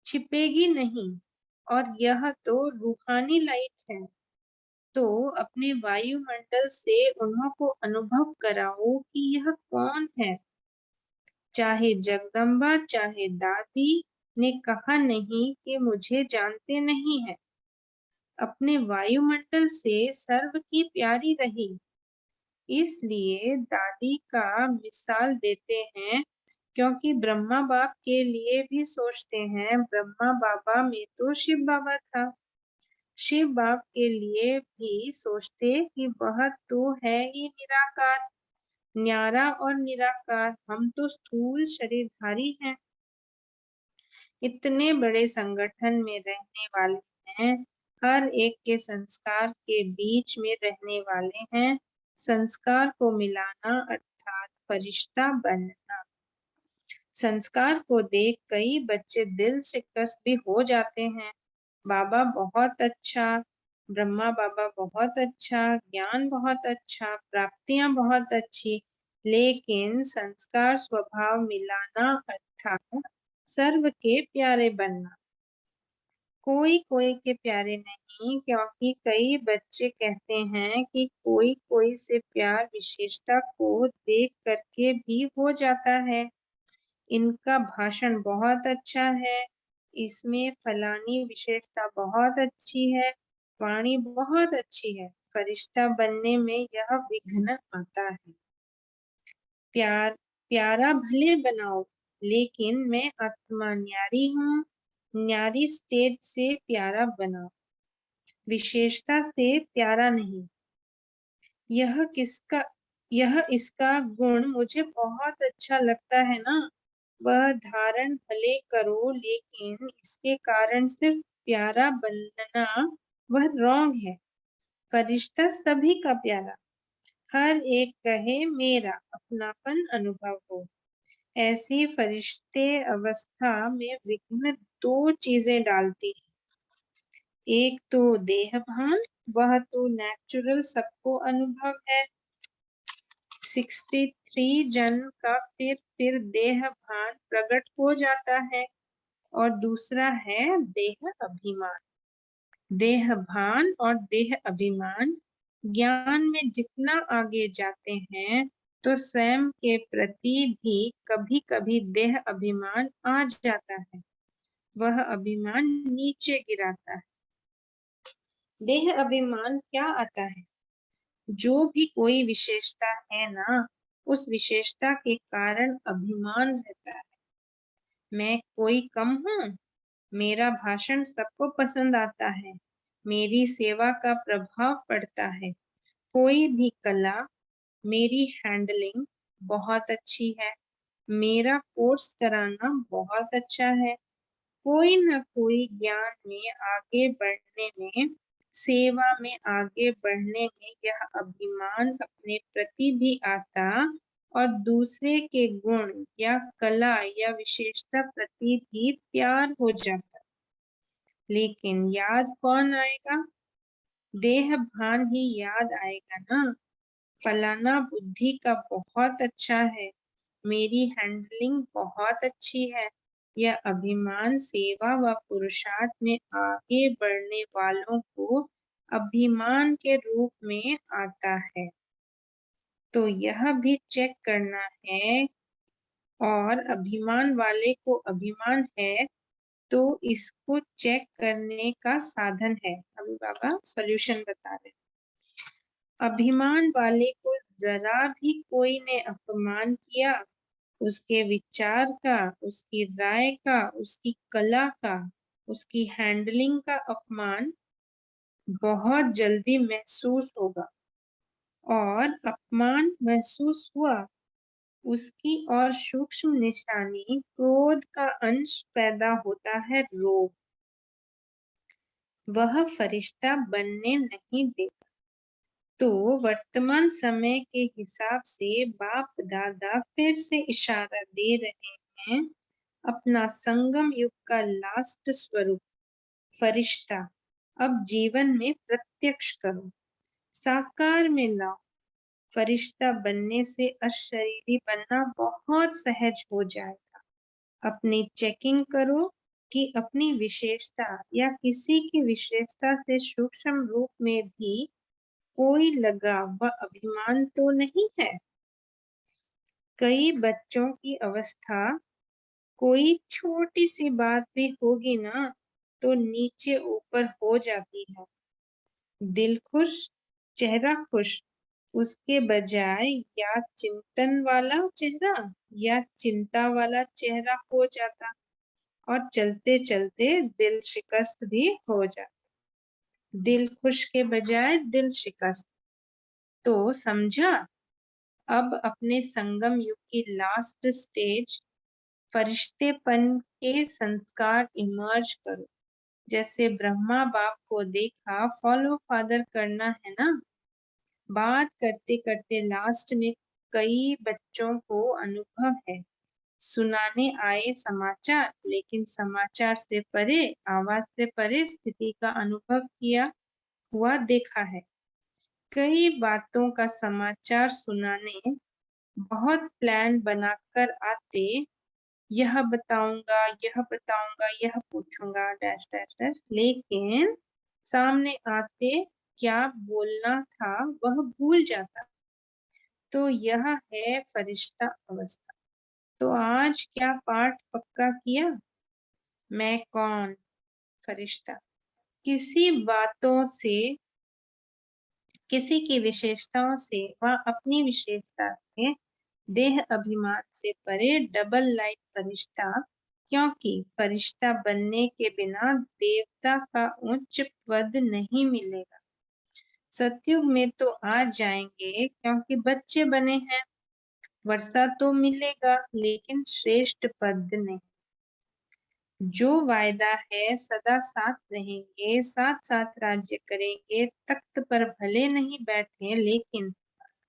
छिपेगी नहीं। और यह तो रूहानी लाइट है। तो अपने वायुमंडल से उन्हों को अनुभव कराओ कि यह कौन है। चाहे जगदम्बा, चाहे दादी ने कहा नहीं कि मुझे जानते नहीं है। अपने वायुमंडल से सर्व की प्यारी रही, इसलिए दादी का मिसाल देते हैं, क्योंकि ब्रह्मा बाप के लिए भी सोचते हैं। ब्रह्मा बाबा में तो शिव बाबा था। शिव बाप के लिए भी सोचते कि वह तो है ही निराकार, न्यारा और निराकार। हम तो स्थूल शरीरधारी हैं। इतने बड़े संगठन में रहने वाले हैं, हर एक के संस्कार के बीच में रहने वाले हैं। संस्कार को मिलाना अर्थात फरिश्ता बनना। संस्कार को देख कई बच्चे दिल शिकस्त भी हो जाते हैं। बाबा बहुत अच्छा, ब्रह्मा बाबा बहुत अच्छा, ज्ञान बहुत अच्छा, प्राप्तियां बहुत अच्छी, लेकिन संस्कार स्वभाव मिलाना अर्थात सर्व के प्यारे बनना। कोई कोई के प्यारे नहीं, क्योंकि कई बच्चे कहते हैं कि कोई कोई से प्यार विशेषता को देख करके भी हो जाता है। इनका भाषण बहुत अच्छा है, इसमें फलानी विशेषता बहुत अच्छी है, वाणी बहुत अच्छी है, फरिश्ता बनने में यह विघ्न आता है। प्यारा भले बनाओ, लेकिन मैं आत्मा न्यारी हूँ, न्यारी स्टेज से प्यारा बनाओ, विशेषता से प्यारा नहीं। यह इसका गुण मुझे बहुत अच्छा लगता है ना। वह धारण भले करो, लेकिन इसके कारण सिर्फ प्यारा बनना वह रॉन्ग है। फरिश्ता सभी का प्यारा, हर एक कहे मेरा, अपनापन अनुभव हो। ऐसी फरिश्ते अवस्था में विघ्न 2 चीजें डालती है। एक तो देह भान, वह तो नेचुरल सबको अनुभव है। 63 जन्म का फिर देह भान प्रकट हो जाता है। और दूसरा है देह अभिमान। देह भान और देह अभिमान ज्ञान में जितना आगे जाते हैं, तो स्वयं के प्रति भी कभी कभी देह अभिमान आ जाता है। वह अभिमान नीचे गिराता है। देह अभिमान क्या आता है? जो भी कोई विशेषता है ना, उस विशेषता के कारण अभिमान रहता है। मैं कोई कम हूँ, मेरा भाषण सबको पसंद आता है, मेरी सेवा का प्रभाव पड़ता है, कोई भी कला, मेरी हैंडलिंग बहुत अच्छी है, मेरा कोर्स कराना बहुत अच्छा है, कोई न कोई ज्ञान में आगे बढ़ने में, सेवा में आगे बढ़ने में यह अभिमान अपने प्रति भी आता और दूसरे के गुण या कला या विशेषता प्रति भी प्यार हो जाता। लेकिन याद कौन आएगा? देह भान ही याद आएगा ना। फलाना बुद्धि का बहुत अच्छा है, मेरी हैंडलिंग बहुत अच्छी है। यह अभिमान सेवा व पुरुषार्थ में आगे बढ़ने वालों को अभिमान के रूप में आता है। तो यह भी चेक करना है। और अभिमान वाले को अभिमान है, तो इसको चेक करने का साधन है। अभी बाबा सॉल्यूशन बता रहे। अभिमान वाले को जरा भी कोई ने अपमान किया, उसके विचार का, उसकी राय का, उसकी कला का, उसकी हैंडलिंग का अपमान बहुत जल्दी महसूस होगा। और अपमान महसूस हुआ, उसकी और सूक्ष्म निशानी क्रोध का अंश पैदा होता है, रोग। वह फरिश्ता बनने नहीं देता। तो वर्तमान समय के हिसाब से बाप दादा फिर से इशारा दे रहे हैं, अपना संगम युग का लास्ट स्वरूप फरिश्ता अब जीवन में प्रत्यक्ष करो, साकार में लाओ। फरिश्ता बनने से अशरीरी बनना बहुत सहज हो जाएगा। अपनी चेकिंग करो कि अपनी विशेषता या किसी की विशेषता से सूक्ष्म रूप में भी कोई लगाव व अभिमान तो नहीं है। कई बच्चों की अवस्था, कोई छोटी सी बात भी होगी ना, तो नीचे ऊपर हो जाती है। दिल खुश, चेहरा खुश, उसके बजाय या चिंतन वाला चेहरा या चिंता वाला चेहरा हो जाता, और चलते चलते दिल शिकस्त भी हो जाता। दिल खुश के बजाय दिल शिकस्त। तो समझा? अब अपने संगम युग की लास्ट स्टेज फरिश्तेपन के संस्कार इमर्ज करो। जैसे ब्रह्मा बाप को देखा, फॉलो फादर करना है ना। बात करते करते लास्ट में कई बच्चों को अनुभव है, सुनाने आए समाचार, लेकिन समाचार से परे, आवाज से परे स्थिति का अनुभव किया हुआ देखा है। कई बातों का समाचार सुनाने बहुत प्लान बनाकर आते, यह बताऊंगा, यह पूछूंगा, डैश डैश डैश, लेकिन सामने आते क्या बोलना था वह भूल जाता। तो यह है फरिश्ता अवस्था। तो आज क्या पाठ पक्का किया? मैं कौन? फरिश्ता। किसी बातों से, किसी की विशेषताओं से व अपनी विशेषता से, देह अभिमान से परे डबल लाइट फरिश्ता, क्योंकि फरिश्ता बनने के बिना देवता का उच्च पद नहीं मिलेगा। सतयुग में तो आ जाएंगे क्योंकि बच्चे बने हैं, वर्षा तो मिलेगा लेकिन श्रेष्ठ पद नहीं। जो वायदा है सदा साथ रहेंगे, साथ साथ राज्य करेंगे, तख्त पर भले नहीं बैठे लेकिन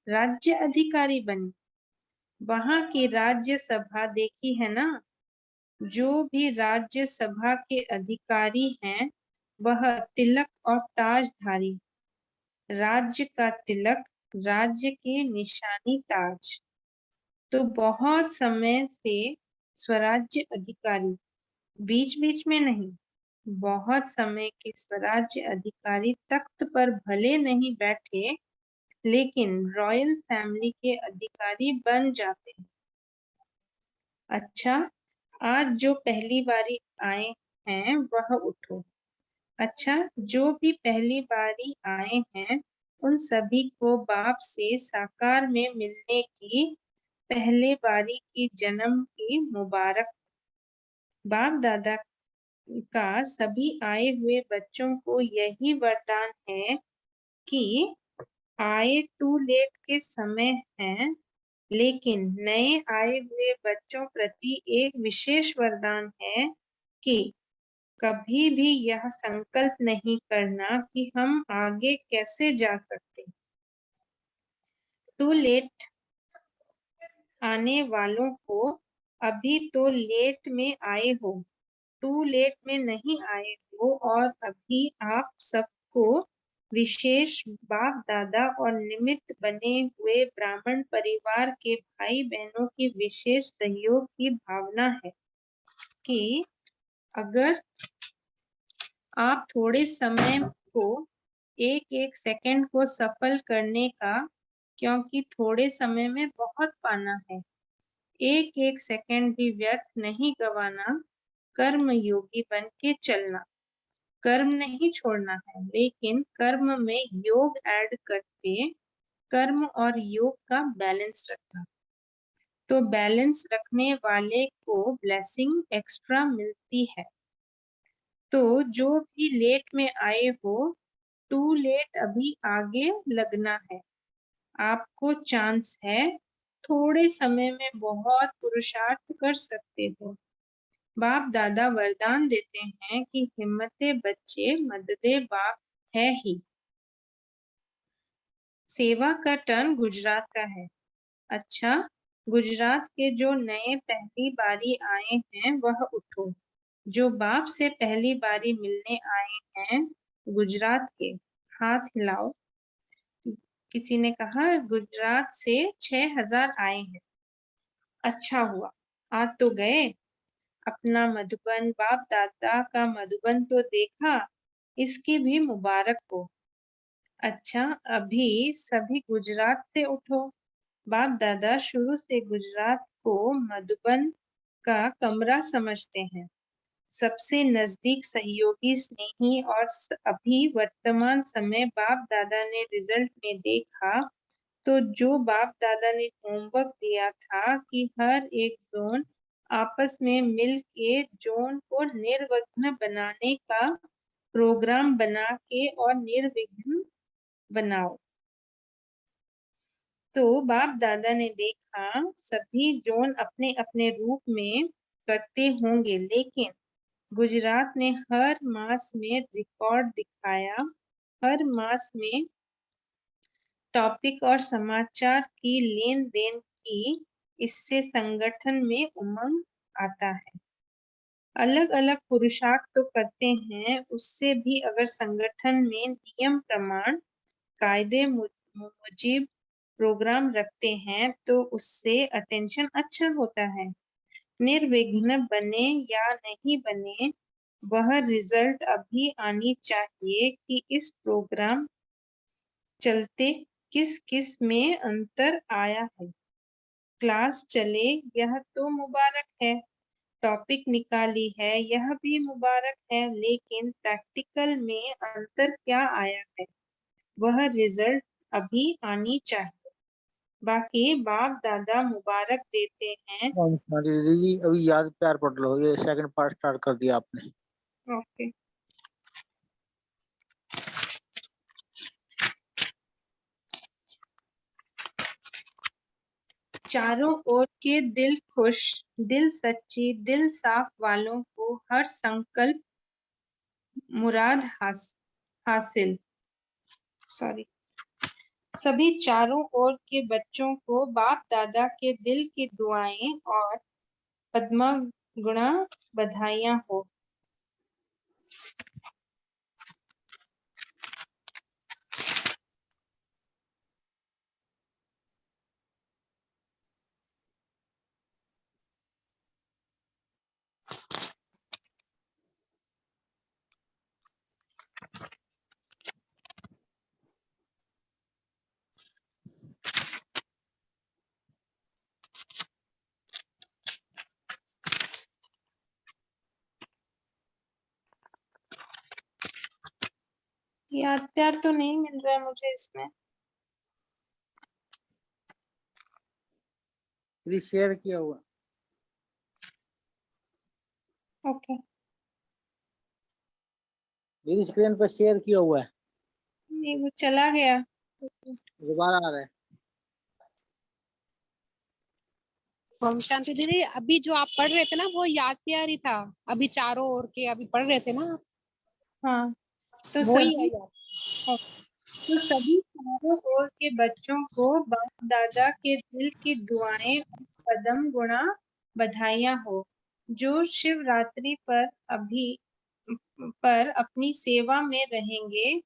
राज्य अधिकारी बने। वहां की राज्य सभा देखी है ना? जो भी राज्य सभा के अधिकारी हैं वह तिलक और ताजधारी। राज्य का तिलक, राज्य के निशानी ताज। तो बहुत समय से स्वराज्य अधिकारी, बीच बीच में नहीं, बहुत समय के स्वराज्य अधिकारी तख्त पर भले नहीं बैठे लेकिन रॉयल फैमिली के अधिकारी बन जाते हैं। अच्छा, आज जो पहली बारी आए हैं वह उठो। अच्छा, जो भी पहली बारी आए हैं उन सभी को बाप से साकार में मिलने की पहले बारी की जन्म की मुबारक। बाप दादा का सभी आए हुए बच्चों को यही वरदान है कि आए टू लेट के समय है, लेकिन नए आए हुए बच्चों प्रति एक विशेष वरदान है कि कभी भी यह संकल्प नहीं करना कि हम आगे कैसे जा सकते। टू लेट आने वालों को अभी तो लेट में आए हो, टू लेट में नहीं आए हो, और अभी आप सबको विशेष बाप दादा और निमित्त बने हुए ब्राह्मण परिवार के भाई बहनों की विशेष सहयोग की भावना है कि अगर आप थोड़े समय को एक एक सेकंड को सफल करने का, क्योंकि थोड़े समय में बहुत पाना है, एक एक सेकंड भी व्यर्थ नहीं गवाना, कर्म योगी बन के चलना। कर्म नहीं छोड़ना है लेकिन कर्म में योग ऐड करके कर्म और योग का बैलेंस रखना। तो बैलेंस रखने वाले को ब्लेसिंग एक्स्ट्रा मिलती है। तो जो भी लेट में आए हो, टू लेट अभी आगे लगना है। आपको चांस है, थोड़े समय में बहुत पुरुषार्थ कर सकते हो। बाप दादा वरदान देते हैं कि हिम्मते बच्चे मददे बाप है ही। सेवा का टर्न गुजरात का है। अच्छा, गुजरात के जो नए पहली बारी आए हैं वह उठो। जो बाप से पहली बारी मिलने आए हैं गुजरात के, हाथ हिलाओ। किसी ने कहा गुजरात से 6000 आए हैं। अच्छा हुआ, आ तो गए। अपना मधुबन, बाप दादा का मधुबन तो देखा, इसकी भी मुबारक हो। अच्छा, अभी सभी गुजरात से उठो। बाप दादा शुरू से गुजरात को मधुबन का कमरा समझते हैं, सबसे नजदीक सहयोगी, स्नेही, और अभी वर्तमान समय बाप दादा ने रिजल्ट में देखा तो जो बाप दादा ने होमवर्क दिया था कि हर एक जोन आपस में मिल के जोन को निर्विघ्न बनाने का प्रोग्राम बना के और निर्विघ्न बनाओ। तो बाप दादा ने देखा सभी जोन अपने अपने रूप में करते होंगे, लेकिन गुजरात ने हर मास में रिकॉर्ड दिखाया, हर मास में टॉपिक और समाचार की लेन देन की। इससे संगठन में उमंग आता है। अलग अलग पुरुषार्थ तो करते हैं, उससे भी अगर संगठन में नियम प्रमाण कायदे मुजीब प्रोग्राम रखते हैं तो उससे अटेंशन अच्छा होता है। निर्विघ्न बने या नहीं बने, वह रिजल्ट अभी आनी चाहिए कि इस प्रोग्राम चलते किस किस में अंतर आया है। क्लास चले यह तो मुबारक है, टॉपिक निकाली है यह भी मुबारक है, लेकिन प्रैक्टिकल में अंतर क्या आया है, वह रिजल्ट अभी आनी चाहिए। बाकी बाप दादा मुबारक देते हैं। हाँ दीदी जी, अभी याद प्यार पढ़ लो, ये सेकंड पार्ट स्टार्ट कर दिया आपने। ओके। चारों ओर के दिल खुश, दिल सच्ची, दिल साफ वालों को हर संकल्प मुराद हासिल। सॉरी। सभी चारों ओर के बच्चों को बाप दादा के दिल की दुआएं और पद्मा गुणा बधाइयां हो। याद प्यार तो नहीं मिल रहा है मुझे इसमें। दीदी शेयर किया हुआ। ओके। दीदी स्क्रीन पर शेयर किया हुआ है, ये वो चला गया। दोबारा आ रहा है। ओम शांति दीदी, अभी जो आप पढ़ रहे थे ना वो याद प्यार ही था, अभी चारों ओर के अभी पढ़ रहे थे ना, हाँ, तो वो ही है सभी याद। तो सभी चारों ओर के बच्चों को बाप दादा के दिल की दुआएं और कदम गुणा बधाइयां हो। जो शिवरात्रि पर अपनी सेवा में रहेंगे,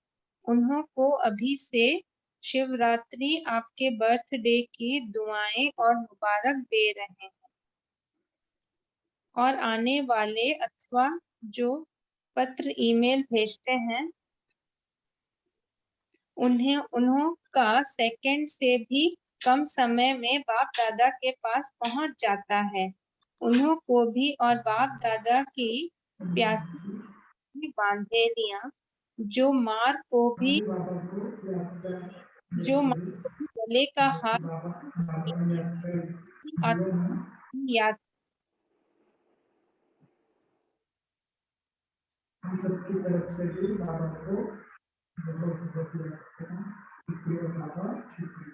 उन्हों को अभी से शिवरात्रि आपके बर्थडे की दुआएं और मुबारक दे रहे हैं। और आने वाले अथवा जो पत्र ईमेल भेजते हैं, उन्हों का सेकंड से भी कम समय में बाप दादा के पास पहुंच जाता है। उन्हों को भी और बाप दादा की प्यासी बांधेलियां जो मार को भी गले का हार याद। हम सबकी तरफ से भी बाबा को बहुत बहुत शुक्रिया बाबा, शुक्रिया।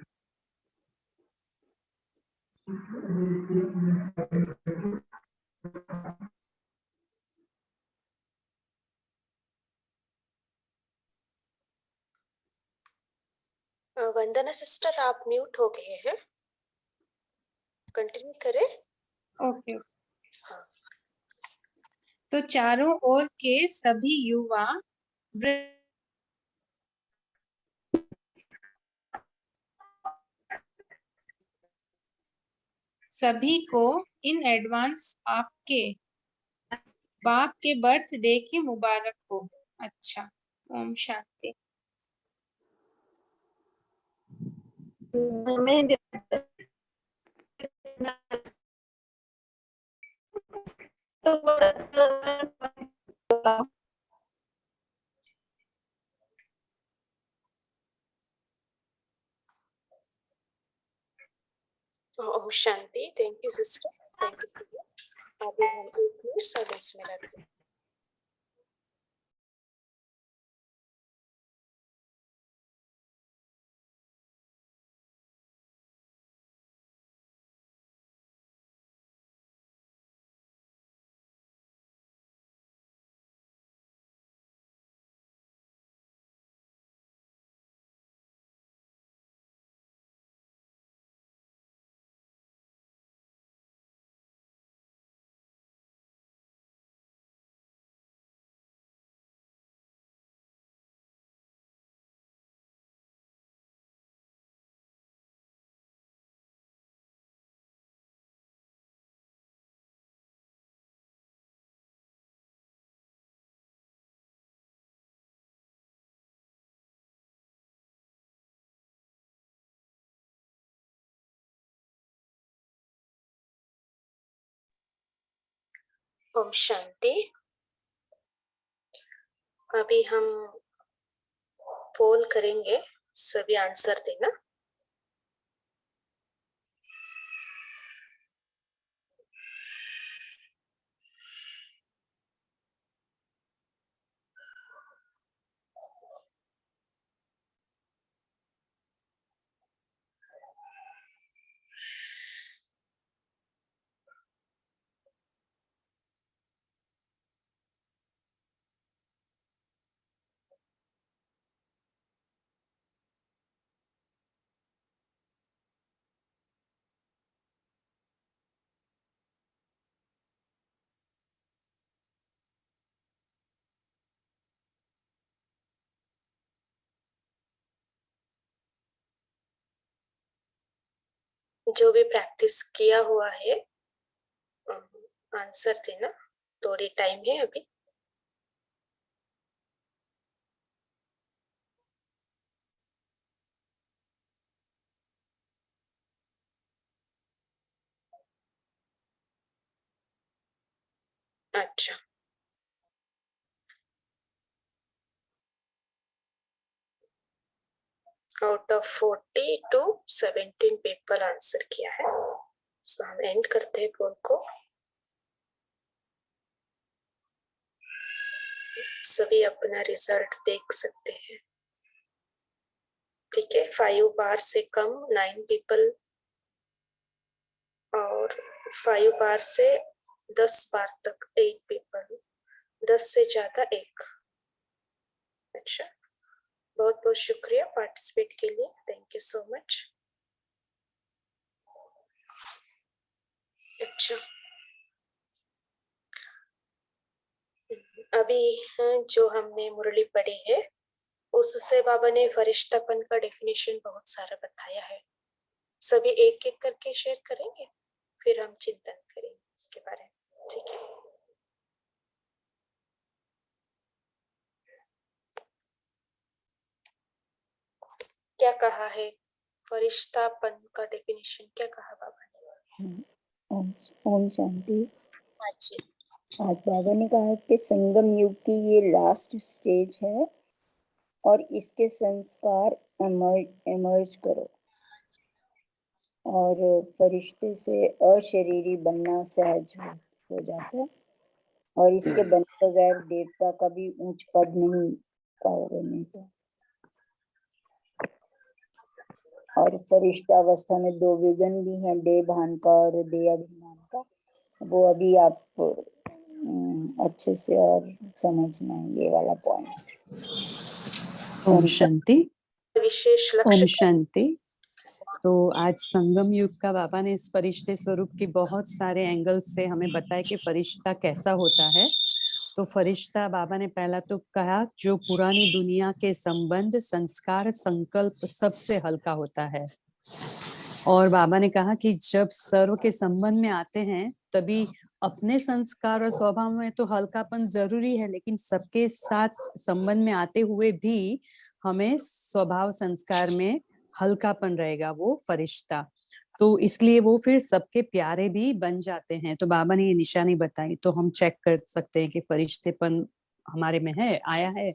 वंदना सिस्टर, आप म्यूट हो गए हैं, कंटिन्यू करें। ओके। तो चारों ओर के सभी युवा सभी को इन एडवांस आपके बाप के बर्थडे की मुबारक हो। अच्छा, ओम शांति। ओम शांति। Thank you sister, thank you. अभी हम 1 मिनट और 10 मिनट ओम शांति। अभी हम पोल करेंगे, सभी आंसर देना। जो भी प्रैक्टिस किया हुआ है आंसर देना। थोड़ी टाइम है अभी। अच्छा, out of 40 to 17 paper answer किया है। सो हम एंड करते हैं पोल को। सभी अपना रिजल्ट देख सकते हैं। ठीक है, 5 बार से कम 9 पीपल और 5 बार से 10 बार तक 8 पीपल, 10 से ज्यादा 1। अच्छा, बहुत बहुत शुक्रिया पार्टिसिपेट के लिए। Thank you so much. अच्छा, अभी जो हमने मुरली पढ़ी है उससे बाबा ने फरिश्तापन का डेफिनेशन बहुत सारा बताया है। सभी एक एक करके शेयर करेंगे, फिर हम चिंतन करेंगे उसके बारे में। ठीक है, क्या कहा है फरिश्तापन का डेफिनेशन, क्या कहा बाबा ने? ओम शांति। हाँ जी। आज बाबा ने कहा कि संगम युग की ये लास्ट स्टेज है और इसके संस्कार एमर्ज करो और फरिश्ते से अशरीरी बनना सहज हो जाता है और इसके बने बगैर देवता का भी ऊंच पद नहीं पाओगे नहीं तो। और फरिश्ता अवस्था में 2 विघन भी हैं, देह भान का और देह अभिमान का। वो अभी आप अच्छे से और समझना है ये वाला पॉइंट। ओम शांति। विशेष ओम लक्ष्य शांति। तो आज संगम युग का बाबा ने इस फरिश्ते स्वरूप की बहुत सारे एंगल्स से हमें बताया कि फरिश्ता कैसा होता है। तो फरिश्ता बाबा ने पहला तो कहा जो पुरानी दुनिया के संबंध, संस्कार, संकल्प सबसे हल्का होता है। और बाबा ने कहा कि जब सर्व के संबंध में आते हैं तभी अपने संस्कार और स्वभाव में तो हल्कापन जरूरी है, लेकिन सबके साथ संबंध में आते हुए भी हमें स्वभाव संस्कार में हल्कापन रहेगा, वो फरिश्ता। तो इसलिए वो फिर सबके प्यारे भी बन जाते हैं। तो बाबा ने ये निशानी बताई, तो हम चेक कर सकते हैं कि फरिश्तेपन हमारे में है, आया है।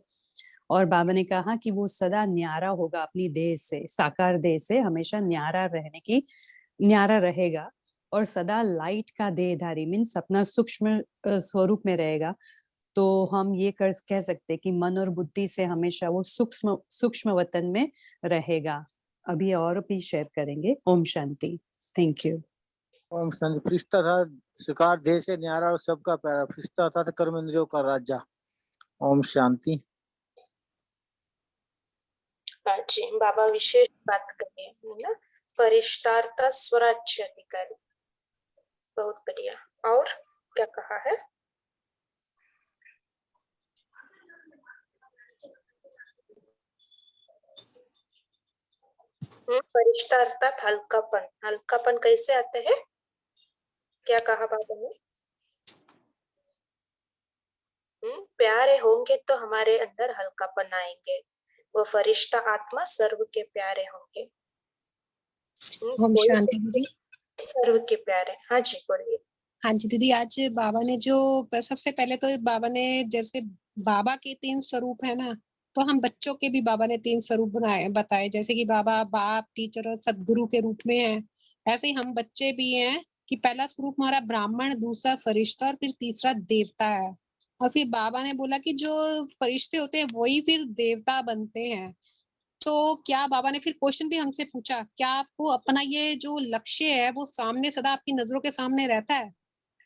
और बाबा ने कहा कि वो सदा न्यारा होगा अपनी देह से, साकार देह से हमेशा न्यारा रहेगा और सदा लाइट का देहधारी मीन्स अपना सूक्ष्म स्वरूप में रहेगा। तो हम ये कह सकते हैं कि मन और बुद्धि से हमेशा वो सूक्ष्म वतन में रहेगा। अभी और भी शेयर करेंगे। ओम शांति। Thank you. ओम शांति। फरिश्ता था शिकार देह से न्यारा और सबका प्यारा। फरिश्ता था कर्म इंद्रियों का राजा। ओम शांति। हाँ जी, बाबा विशेष बात करें है ना, फरिश्ता स्वराज्य अधिकारी। बहुत बढ़िया। और क्या कहा है? फरिश्ता अर्थात हल्कापन। हल्कापन कैसे आते हैं, क्या कहा बाबा ने? प्यारे होंगे तो हमारे अंदर हल्कापन आएंगे। वो फरिश्ता आत्मा सर्व के प्यारे होंगे। ओम शांति दीदी। सर्व के प्यारे। हाँ जी बोलिए। हाँ जी दीदी, आज बाबा ने जो सबसे पहले तो बाबा ने जैसे बाबा के 3 स्वरूप है ना, तो हम बच्चों के भी बाबा ने 3 स्वरूप बताए, जैसे कि बाबा बाप, टीचर और सदगुरु के रूप में है। ऐसे ही हम बच्चे भी हैं कि पहला स्वरूप हमारा ब्राह्मण, दूसरा फरिश्ता और फिर तीसरा देवता है। और फिर बाबा ने बोला कि जो फरिश्ते होते हैं वही फिर देवता बनते हैं। तो क्या बाबा ने फिर क्वेश्चन भी हमसे पूछा, क्या आपको अपना ये जो लक्ष्य है वो सामने सदा आपकी नजरों के सामने रहता है?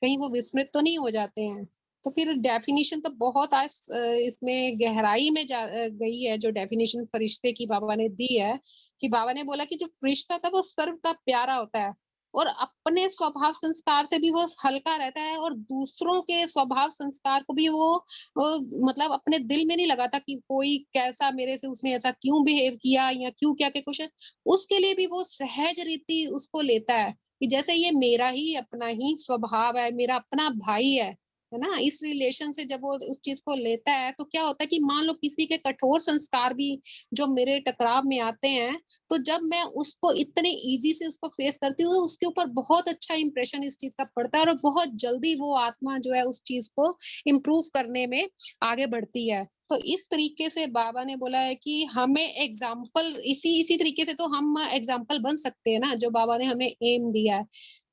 कहीं वो विस्मृत तो नहीं हो जाते हैं? तो फिर डेफिनेशन तो बहुत आज इसमें गहराई में गई है, जो डेफिनेशन फरिश्ते की बाबा ने दी है, कि बाबा ने बोला कि जो फरिश्ता था वो सर्व का प्यारा होता है और अपने स्वभाव संस्कार से भी वो हल्का रहता है और दूसरों के स्वभाव संस्कार को भी वो मतलब अपने दिल में नहीं लगाता कि कोई कैसा मेरे से उसने ऐसा क्यों बिहेव किया या क्यों क्या के क्वेश्चन, उसके लिए भी वो सहज रीति उसको लेता है कि जैसे ये मेरा ही अपना ही स्वभाव है, मेरा अपना भाई है ना। इस रिलेशन से जब वो उस चीज को लेता है तो क्या होता है कि मान लो किसी के कठोर संस्कार भी जो मेरे टकराव में आते हैं, तो जब मैं उसको इतने इजी से उसको फेस करती हूँ, उसके ऊपर बहुत अच्छा इंप्रेशन इस चीज का पड़ता है और बहुत जल्दी वो आत्मा जो है उस चीज को इम्प्रूव करने में आगे बढ़ती है। तो इस तरीके से बाबा ने बोला है कि हमें एग्जाम्पल इसी तरीके से तो हम एग्जाम्पल बन सकते हैं ना, जो बाबा ने हमें एम दिया है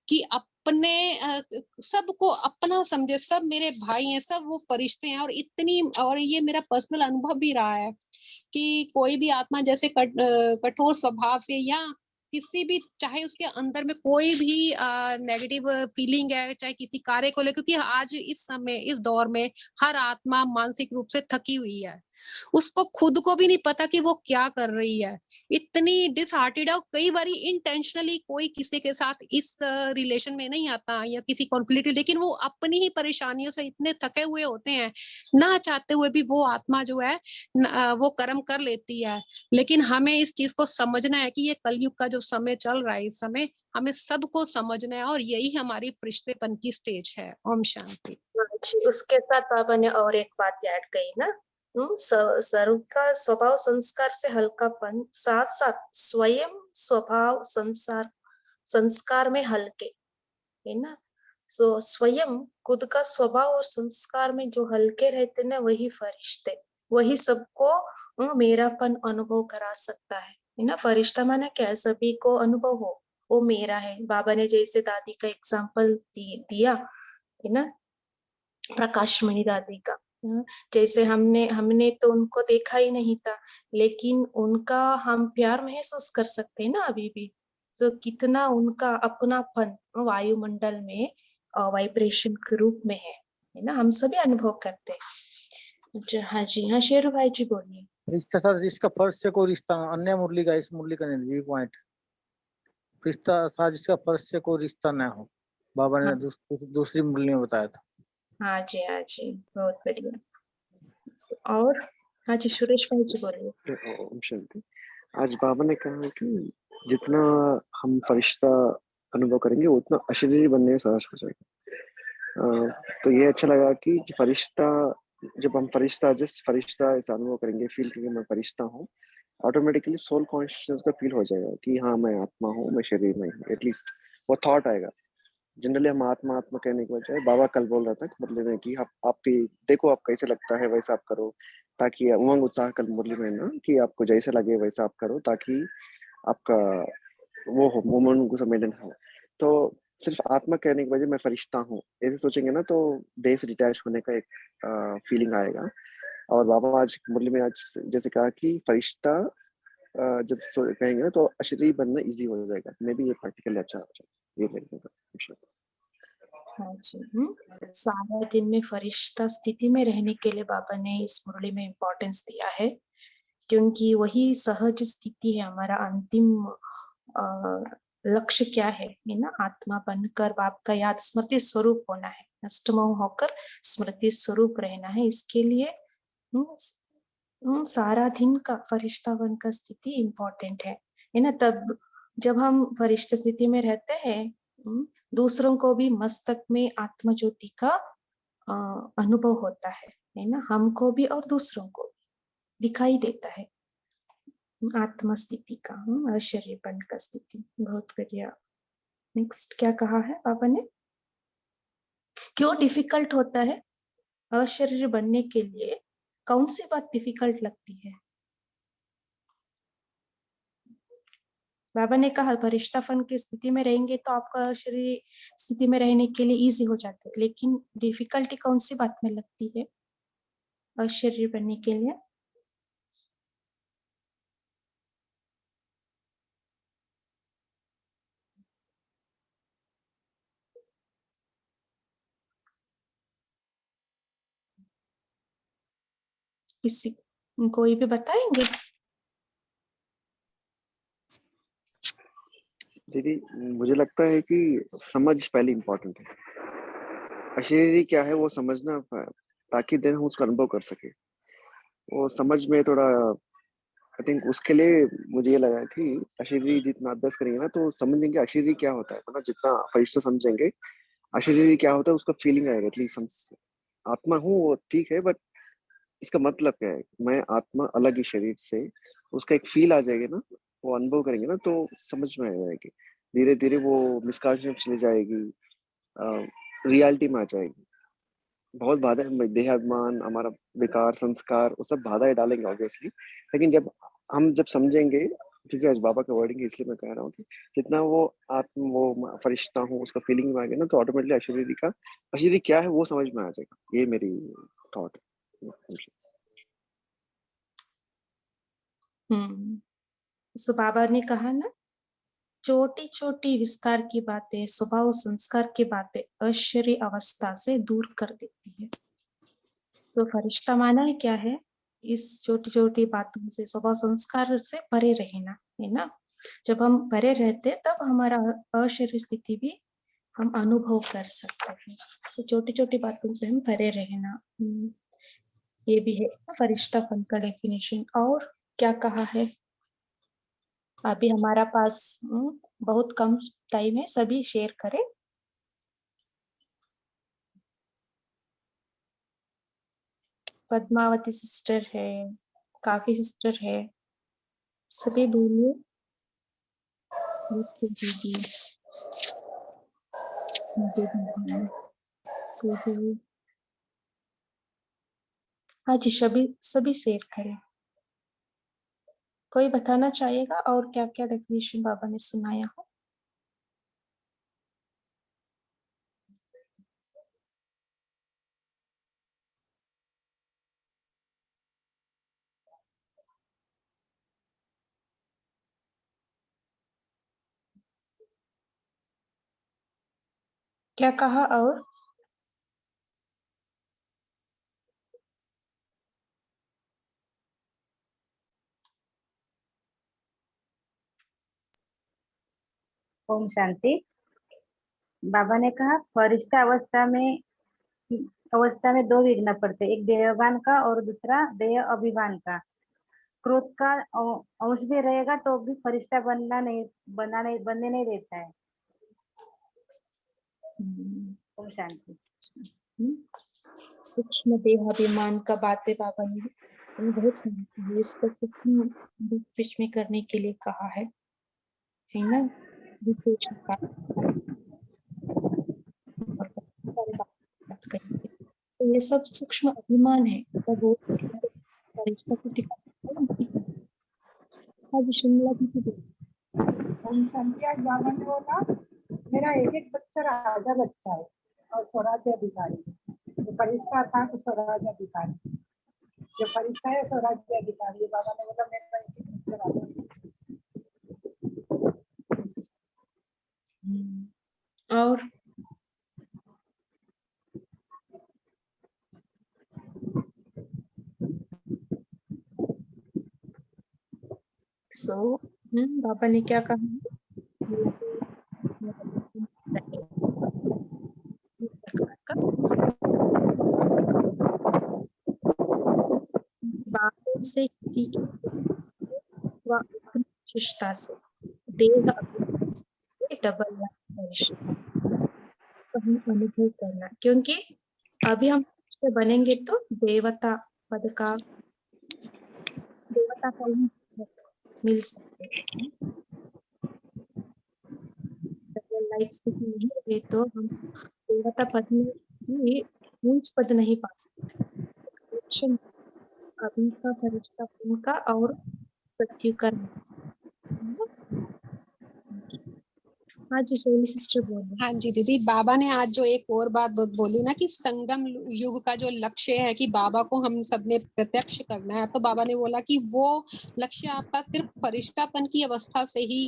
कि अपने सबको अपना समझे, सब मेरे भाई हैं, सब वो फरिश्ते हैं। और ये मेरा पर्सनल अनुभव भी रहा है कि कोई भी आत्मा जैसे कठोर स्वभाव से या किसी भी, चाहे उसके अंदर में कोई भी नेगेटिव फीलिंग है, चाहे किसी कार्य को लेकर, क्योंकि आज इस समय इस दौर में हर आत्मा मानसिक रूप से थकी हुई है, उसको खुद को भी नहीं पता कि वो क्या कर रही है, इतनी डिसहार्टेड है। कई बार इंटेंशनली कोई किसी के साथ इस रिलेशन में नहीं आता या किसी कॉन्फ्लिक्ट, लेकिन वो अपनी ही परेशानियों से इतने थके हुए होते हैं, ना चाहते हुए भी वो आत्मा जो है वो कर्म कर लेती है। लेकिन हमें इस चीज को समझना है कि ये कलयुग का जो समय चल रहा है, इस समय हमें सबको समझना है और यही हमारी फरिश्तेपन की स्टेज है। ओम शांति। जी, उसके साथ बाबा ने और एक बात ऐड कही ना, सर्व का स्वभाव संस्कार से हल्कापन, साथ साथ स्वयं स्वभाव संस्कार में हल्के, है ना। सो स्वयं खुद का स्वभाव और संस्कार में जो हल्के रहते ना, वही फरिश्ते, वही सबको मेरापन अनुभव करा सकता है ना। फरिश्ता माना क्या, सभी को अनुभव हो वो मेरा है। बाबा ने जैसे दादी का एग्जाम्पल दिया है ना, प्रकाशमणि दादी का, जैसे हमने तो उनको देखा ही नहीं था, लेकिन उनका हम प्यार महसूस कर सकते हैं ना अभी भी। तो कितना उनका अपनापन वायुमंडल में वाइब्रेशन के रूप में है ना, हम सभी अनुभव करते हैं। हाँ जी, हाँ शेरू भाई जी बोलिए। इसके साथ इसका फर्श से कोई रिश्ता, अन्य मुरली का इस मुरली का नहीं, पॉइंट रिश्ता था जिसका फर्श से कोई रिश्ता न हो, बाबा ने दूसरी मुरली में बताया था। हाँ जी, हाँ जी, बहुत बढ़िया। और हाँ जी, सुरेश भाई जी बोलिए। ओम शांति। आज बाबा ने कहा कि जितना हम फरिश्ता अनुभव करेंगे उतना अशरीरी बनने में सहज हो जाएगा। तो ये अच्छा लगा कि फरिश्ता, जब हम फरिश्ता ऐसा अनुभव करेंगे, फील करेंगे मैं फरिश्ता हूँ, ऑटोमेटिकली सोल कॉन्शियसनेस का फील हो जाएगा कि हाँ मैं आत्मा हूँ, मैं शरीर में हूँ। एटलीस्ट वो थॉट आएगा। जनरली हम आत्मा आत्मा कहने के बजाय, बाबा कल बोल रहा था कि मुरली में कि आपकी देखो आप कैसे लगता है वैसा आप करो, ताकि उमंग उत्साह कल मुरली में ना, कि आपको जैसे लगे वैसा आप करो, ताकि आपका वो हो मोमेंट को मेंटेन हो। तो सिर्फ आत्मा कहने के बजाय मैं फरिश्ता हूँ ऐसे सोचेंगे ना, तो देह से डिटैच होने का एक फीलिंग आएगा। और बाबा आज मुरली में आज जैसे कहा कि फरिश्ता जब कहेंगे ना, तो अशरीरी बनना इजी हो जाएगा। मे भी ये प्रैक्टिकली अच्छा हो जाएगा, ये लगने का। हाँ जी, सारा दिन में फरिश्ता स्थिति में रहने के लिए बाबा ने इस मुरली में इम्पोर्टेंस दिया है, क्योंकि वही सहज स्थिति है। हमारा अंतिम लक्ष्य क्या है ना, आत्मा बनकर बाप का याद स्मृति स्वरूप होना है, अष्टमोह होकर स्मृति स्वरूप रहना है। इसके लिए सारा दिन का फरिश्ता बनकर स्थिति इम्पोर्टेंट है ना। तब जब हम फरिश्ता स्थिति में रहते हैं, दूसरों को भी मस्तक में आत्मा ज्योति का अनुभव होता है ना, हमको भी और दूसरों को भी दिखाई देता है आत्मा स्थिति का, शरीरपन का स्थिति। बहुत बढ़िया। नेक्स्ट क्या कहा है बाबा ने? क्यों डिफिकल्ट होता है? अशरीरी बनने के लिए कौन सी बात डिफिकल्ट लगती है? बाबा ने कहा फरिश्तापन की स्थिति में रहेंगे तो आपका शरीर स्थिति में रहने के लिए इजी हो जाता है, लेकिन डिफिकल्टी कौन सी बात में लगती है अशरीरी बनने के लिए? किसी कोई भी बताएंगे? दीदी मुझे लगता है कि समझ पहले इम्पोर्टेंट है। अशरीरी क्या है वो समझना, ताकि देन हम उसका अनुभव कर सके। वो समझ में थोड़ा आई थिंक उसके लिए मुझे ये लगा कि अशरीरी जितना अभ्यास करेंगे ना तो समझेंगे अशरीरी क्या होता है। मतलब जितना फरिश्ता समझेंगे अशरीरी क्या होता है उसका फीलिंग आएगा। एटलीस्ट हम आत्मा हूँ वो ठीक है, बट इसका मतलब क्या है, मैं आत्मा अलग ही शरीर से, उसका एक फील आ जाएगी ना, वो अनुभव करेंगे ना तो समझ में आ जाएगी। धीरे धीरे वो मिसकाशन चली जाएगी, रियलिटी में आ जाएगी। बहुत बाधा देहाभिमान, हमारा विकार, संस्कार, वो सब बाधाएं डालेंगे ऑब्वियसली। लेकिन जब समझेंगे, क्योंकि आज बाबा का वर्डिंग है इसलिए मैं कह रहा हूँ कि जितना वो आत्म वो फरिश्ता हूँ उसका फीलिंग में आ गया ना तो ऑटोमेटिकली अशरीरी क्या है वो समझ में आ जाएगा। ये मेरी थॉट है। सो बाबा ने कहा ना, छोटी छोटी विस्तार की बातें, स्वभाव संस्कार की बातें अशरीरी अवस्था से दूर कर देती है। तो फरिश्ता माना है क्या है? इस छोटी छोटी बातों से, स्वभाव संस्कार से परे रहना, है ना? जब हम परे रहते तब हमारा अशरीरी स्थिति भी हम अनुभव कर सकते हैं। तो छोटी छोटी बातों से हम परे रहना, ये भी है फरिश्तापन का डेफिनेशन। और क्या कहा है? अभी हमारा पास बहुत कम टाइम है, सभी शेयर करें। पद्मावती सिस्टर है, काफी सिस्टर है, सभी बोलिए। दीदी, हाँ जी, सभी शेयर करें। कोई बताना चाहेगा और क्या क्या डेफिनेशन बाबा ने सुनाया हो? क्या कहा? और ओम शांति। बाबा ने कहा फरिश्ता अवस्था में दो विघ्न पड़ते, एक देहभान का और दूसरा देह अभिमान का। क्रोध का अंश भी रहेगा तो भी फरिश्ता बनने नहीं देता है। ओम शांति। सूक्ष्म देहाभिमान का बातें बाबा ने बहुत सारी इसको बीच में करने के लिए कहा है ना? तो ये सब सूक्ष्म अभिमान है, तब वो फरिश्ता को दिखाता है। आज शिमला भी ओम शांति। आज बाबा ने बोला मेरा एक बच्चा राजा बच्चा है और स्वराज्य अधिकारी है। जो फरिश्ता था तो स्वराज्य अधिकारी, जो फरिश्ता है स्वराज्य अधिकारी है। बाबा ने बोला मेरा एक बच्चा राजा बच्चा। और बाबा ने क्या कहा? बातों से किसी की विशिष्टता से देह डबल अनुभव करना, क्योंकि अभी हम बनेंगे तो देवता पद का मिल सकते हैं। लाइफ स्थिति नहीं रहे तो हम देवता पद में कि ऊंच पद नहीं पा सकते। Correction, अभी का फरिश्ता का और सच्ची कर्म। हाँ जी सोनी सिस्टर बोलो। हाँ जी दीदी, बाबा ने आज जो एक और बात बोली ना कि संगम युग का जो लक्ष्य है कि बाबा को हम सबने प्रत्यक्ष करना है, तो बाबा ने बोला कि वो लक्ष्य आपका सिर्फ फरिश्तापन की अवस्था से ही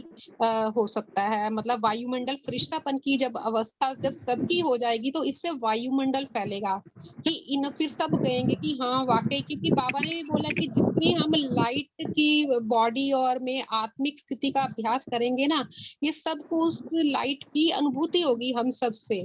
हो सकता है। मतलब वायुमंडल फरिश्तापन की जब अवस्था जब सबकी हो जाएगी तो इससे वायुमंडल फैलेगा कि इन फिर सब कहेंगे कि हाँ वाकई, क्योंकि बाबा ने भी बोला कि जितनी हम लाइट की बॉडी और में आत्मिक स्थिति का अभ्यास करेंगे ना, ये सबको उस लाइट की अनुभूति होगी हम सबसे।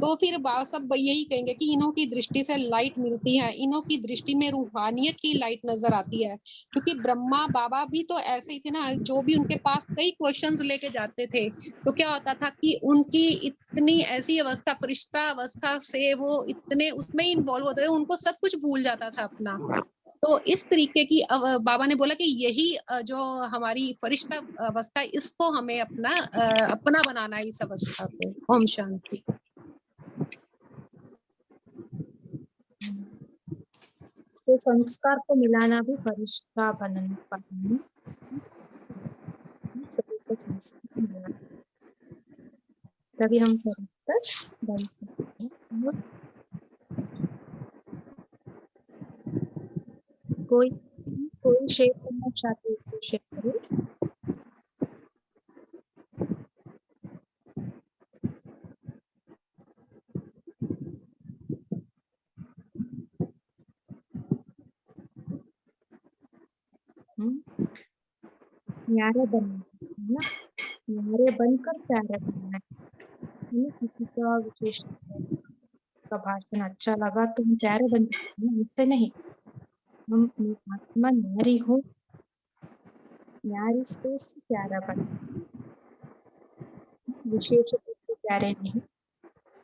तो फिर सब यही कहेंगे कि इन्हों की दृष्टि से लाइट मिलती है, इन्हों की दृष्टि में रूहानियत की लाइट नजर आती है। क्योंकि ब्रह्मा बाबा भी तो ऐसे ही थे ना, जो भी उनके पास कई क्वेश्चंस लेके जाते थे तो क्या होता था कि उनकी इतनी ऐसी अवस्था, फरिश्ता अवस्था से वो इतने उसमें इन्वॉल्व होते थे, उनको सब कुछ भूल जाता था अपना। तो इस तरीके की बाबा ने बोला कि यही जो हमारी फरिश्ता अवस्था, इसको हमें अपना बनाना है इस अवस्था को। ओम शांति। तो संस्कार को मिलाना भी फरिश्ता बनना, सभी को संस्कार मिलाना, तभी हम फरिश्ता बन सकते हैं। कोई शेयर करना चाहते हो तो शेयर करो। न्यारे बनना है ना, न्यारे बनकर प्यारे बनना है। किसी का विशेष का भाषण अच्छा लगा तो हम प्यारे बन सकते हैं, इससे नहीं। हम अपनी आत्मा न्यारी हो, न्यारी से प्यारा बन, विशेष रूप से प्यारे नहीं।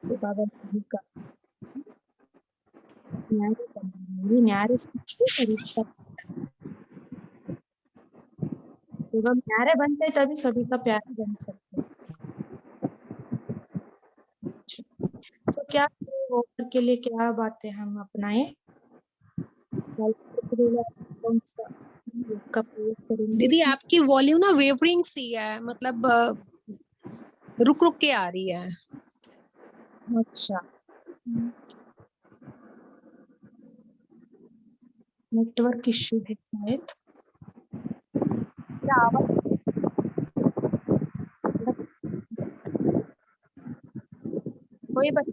तो बाबा ने कहा न्यारी बनना, न्यारे से फरिश्ता। जब हम प्यारे बनते हैं तभी सभी का प्यारा बन सकते हैं। तो क्या ओवर के लिए क्या बातें हम अपनाएं? कौन सा का प्रयोग करेंगे? दीदी आपकी वॉल्यूम ना वेवरिंग सी है, मतलब रुक रुक के आ रही है। अच्छा, नेटवर्क इश्यू है शायद। क्या आवाज कोई बात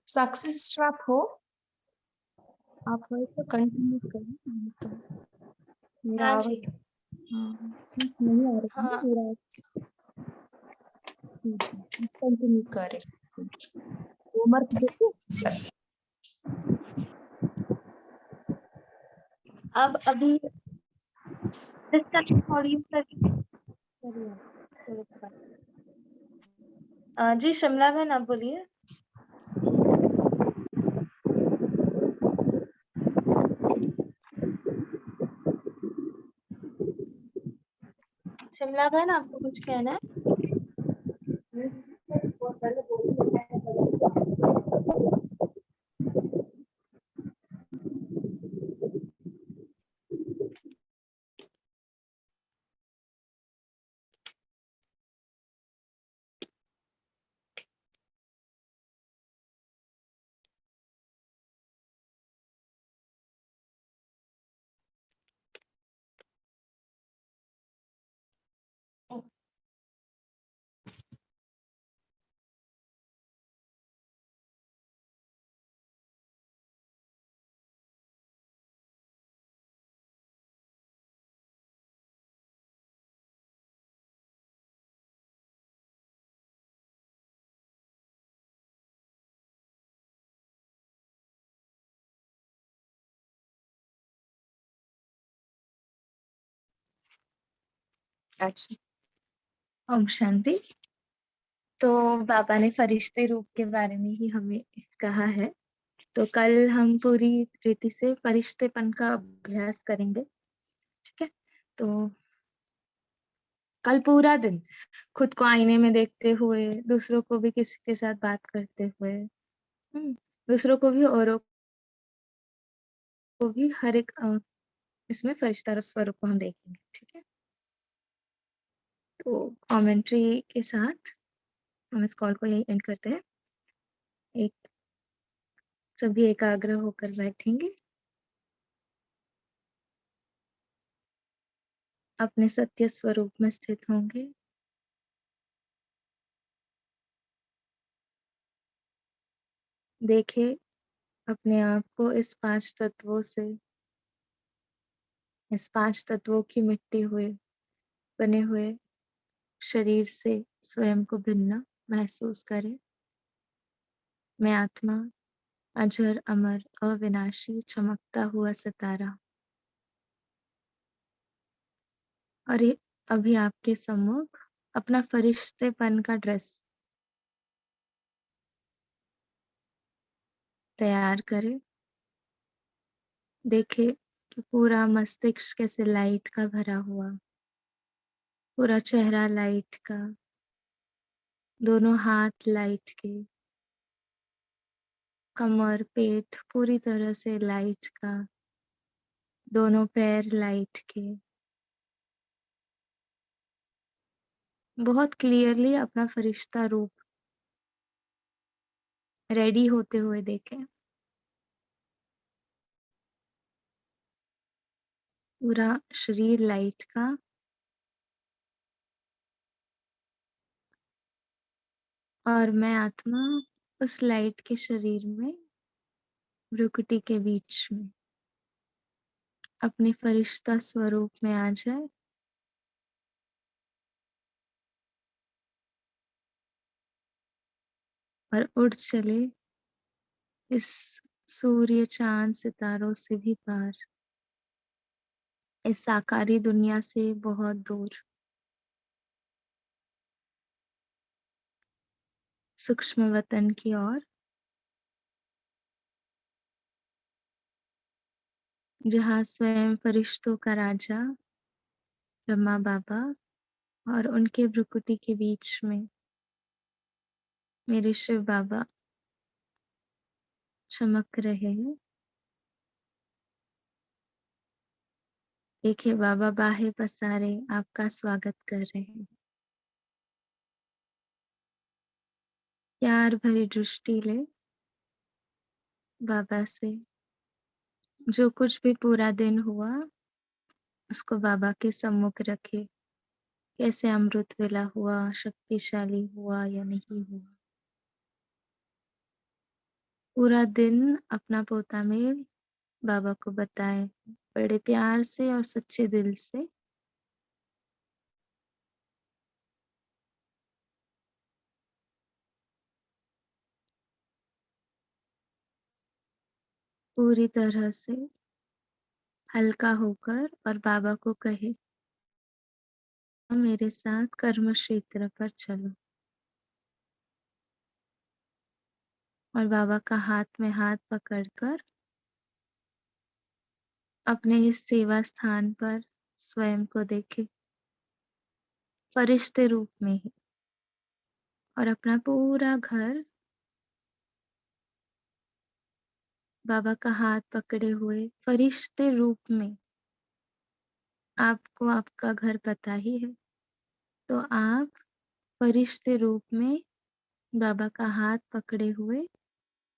सक्सेस ट्रैप हो, आप हो तो कंटिन्यू करें। तो मेरा हाँ आवाज जी। नहीं आ रहा है हाँ। मेरा, कंटिन्यू करें। होमवर्क देखो। अब अभी जी शिमला बहन आप बोलिए। शिमला बहन आपको कुछ कहना है? अच्छा, ओम शांति। तो बाबा ने फरिश्ते रूप के बारे में ही हमें कहा है, तो कल हम पूरी रीति से फरिश्तेपन का अभ्यास करेंगे, ठीक है। तो कल पूरा दिन खुद को आईने में देखते हुए, दूसरों को भी किसी के साथ बात करते हुए, दूसरों को भी औरों को भी हर एक इसमें फरिश्ता स्वरूप को हम देखेंगे, ठीक है। तो कमेंट्री के साथ हम इस कॉल को यही एंड करते हैं। एक सभी एकाग्र होकर बैठेंगे, अपने सत्य स्वरूप में स्थित होंगे, देखे अपने आप को इस 5 तत्वों से, इस 5 तत्वों की मिट्टी हुए बने हुए शरीर से स्वयं को भिन्न महसूस करें। मैं आत्मा, अजर अमर अविनाशी चमकता हुआ सितारा, और ये अभी आपके सम्मुख अपना फरिश्तेपन का ड्रेस तैयार करें। देखे कि पूरा मस्तिष्क कैसे लाइट का भरा हुआ, पूरा चेहरा लाइट का, दोनों हाथ लाइट के, कमर पेट पूरी तरह से लाइट का, दोनों पैर लाइट के। बहुत क्लियरली अपना फरिश्ता रूप रेडी होते हुए देखें। पूरा शरीर लाइट का, और मैं आत्मा उस लाइट के शरीर में भ्रुकुटी के बीच में अपने फरिश्ता स्वरूप में आ जाए। और उड़ चले इस सूर्य चांद सितारों से भी पार, इस साकारी दुनिया से बहुत दूर, सूक्ष्म वतन की ओर, जहाँ स्वयं फरिश्तों का राजा ब्रह्मा बाबा और उनके भ्रुकुटी के बीच में मेरे शिव बाबा चमक रहे हैं। देखिए बाबा बाहे पसारे आपका स्वागत कर रहे हैं। प्यार भरी दृष्टि ले बाबा से, जो कुछ भी पूरा दिन हुआ उसको बाबा के सम्मुख रखे। कैसे अमृत वेला हुआ, शक्तिशाली हुआ या नहीं हुआ, पूरा दिन अपना पोता मेल बाबा को बताए, बड़े प्यार से और सच्चे दिल से। पूरी तरह से हल्का होकर और बाबा को कहे, मेरे साथ कर्म क्षेत्र पर चलो। और बाबा का हाथ में हाथ पकड़कर अपने इस सेवा स्थान पर स्वयं को देखे, फरिश्ते रूप में ही, और अपना पूरा घर बाबा का हाथ पकड़े हुए फरिश्ते रूप में। आपको आपका घर पता ही है, तो आप फरिश्ते रूप में बाबा का हाथ पकड़े हुए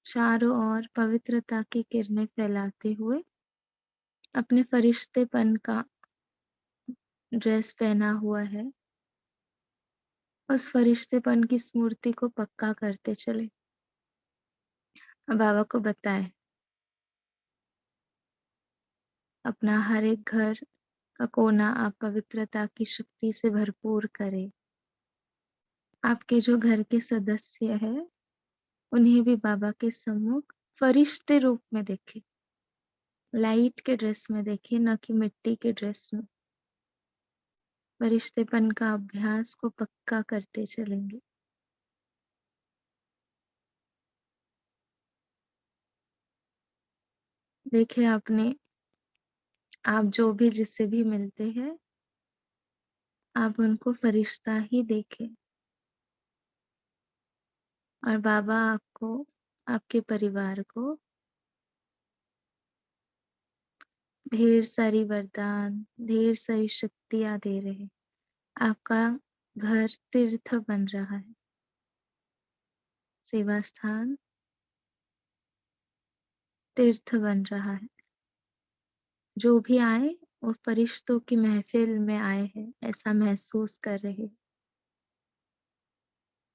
चारों ओर पवित्रता की किरणें फैलाते हुए अपने फरिश्तेपन का ड्रेस पहना हुआ है, उस फरिश्तेपन की स्मृति को पक्का करते चले। बाबा को बताए अपना हर एक घर का कोना आप पवित्रता की शक्ति से भरपूर करें। आपके जो घर के सदस्य हैं उन्हें भी बाबा के सम्मुख फरिश्ते रूप में देखे, लाइट के ड्रेस में देखे, न कि मिट्टी के ड्रेस में। फरिश्तेपन का अभ्यास को पक्का करते चलेंगे। देखिए आप जो भी जिससे भी मिलते हैं, आप उनको फरिश्ता ही देखें और बाबा आपको, आपके परिवार को ढेर सारी वरदान, ढेर सारी शक्तियाँ दे रहे हैं। आपका घर तीर्थ बन रहा है, सेवा स्थान तीर्थ बन रहा है। जो भी आए वो फरिश्तों की महफिल में आए हैं, ऐसा महसूस कर रहे हैं।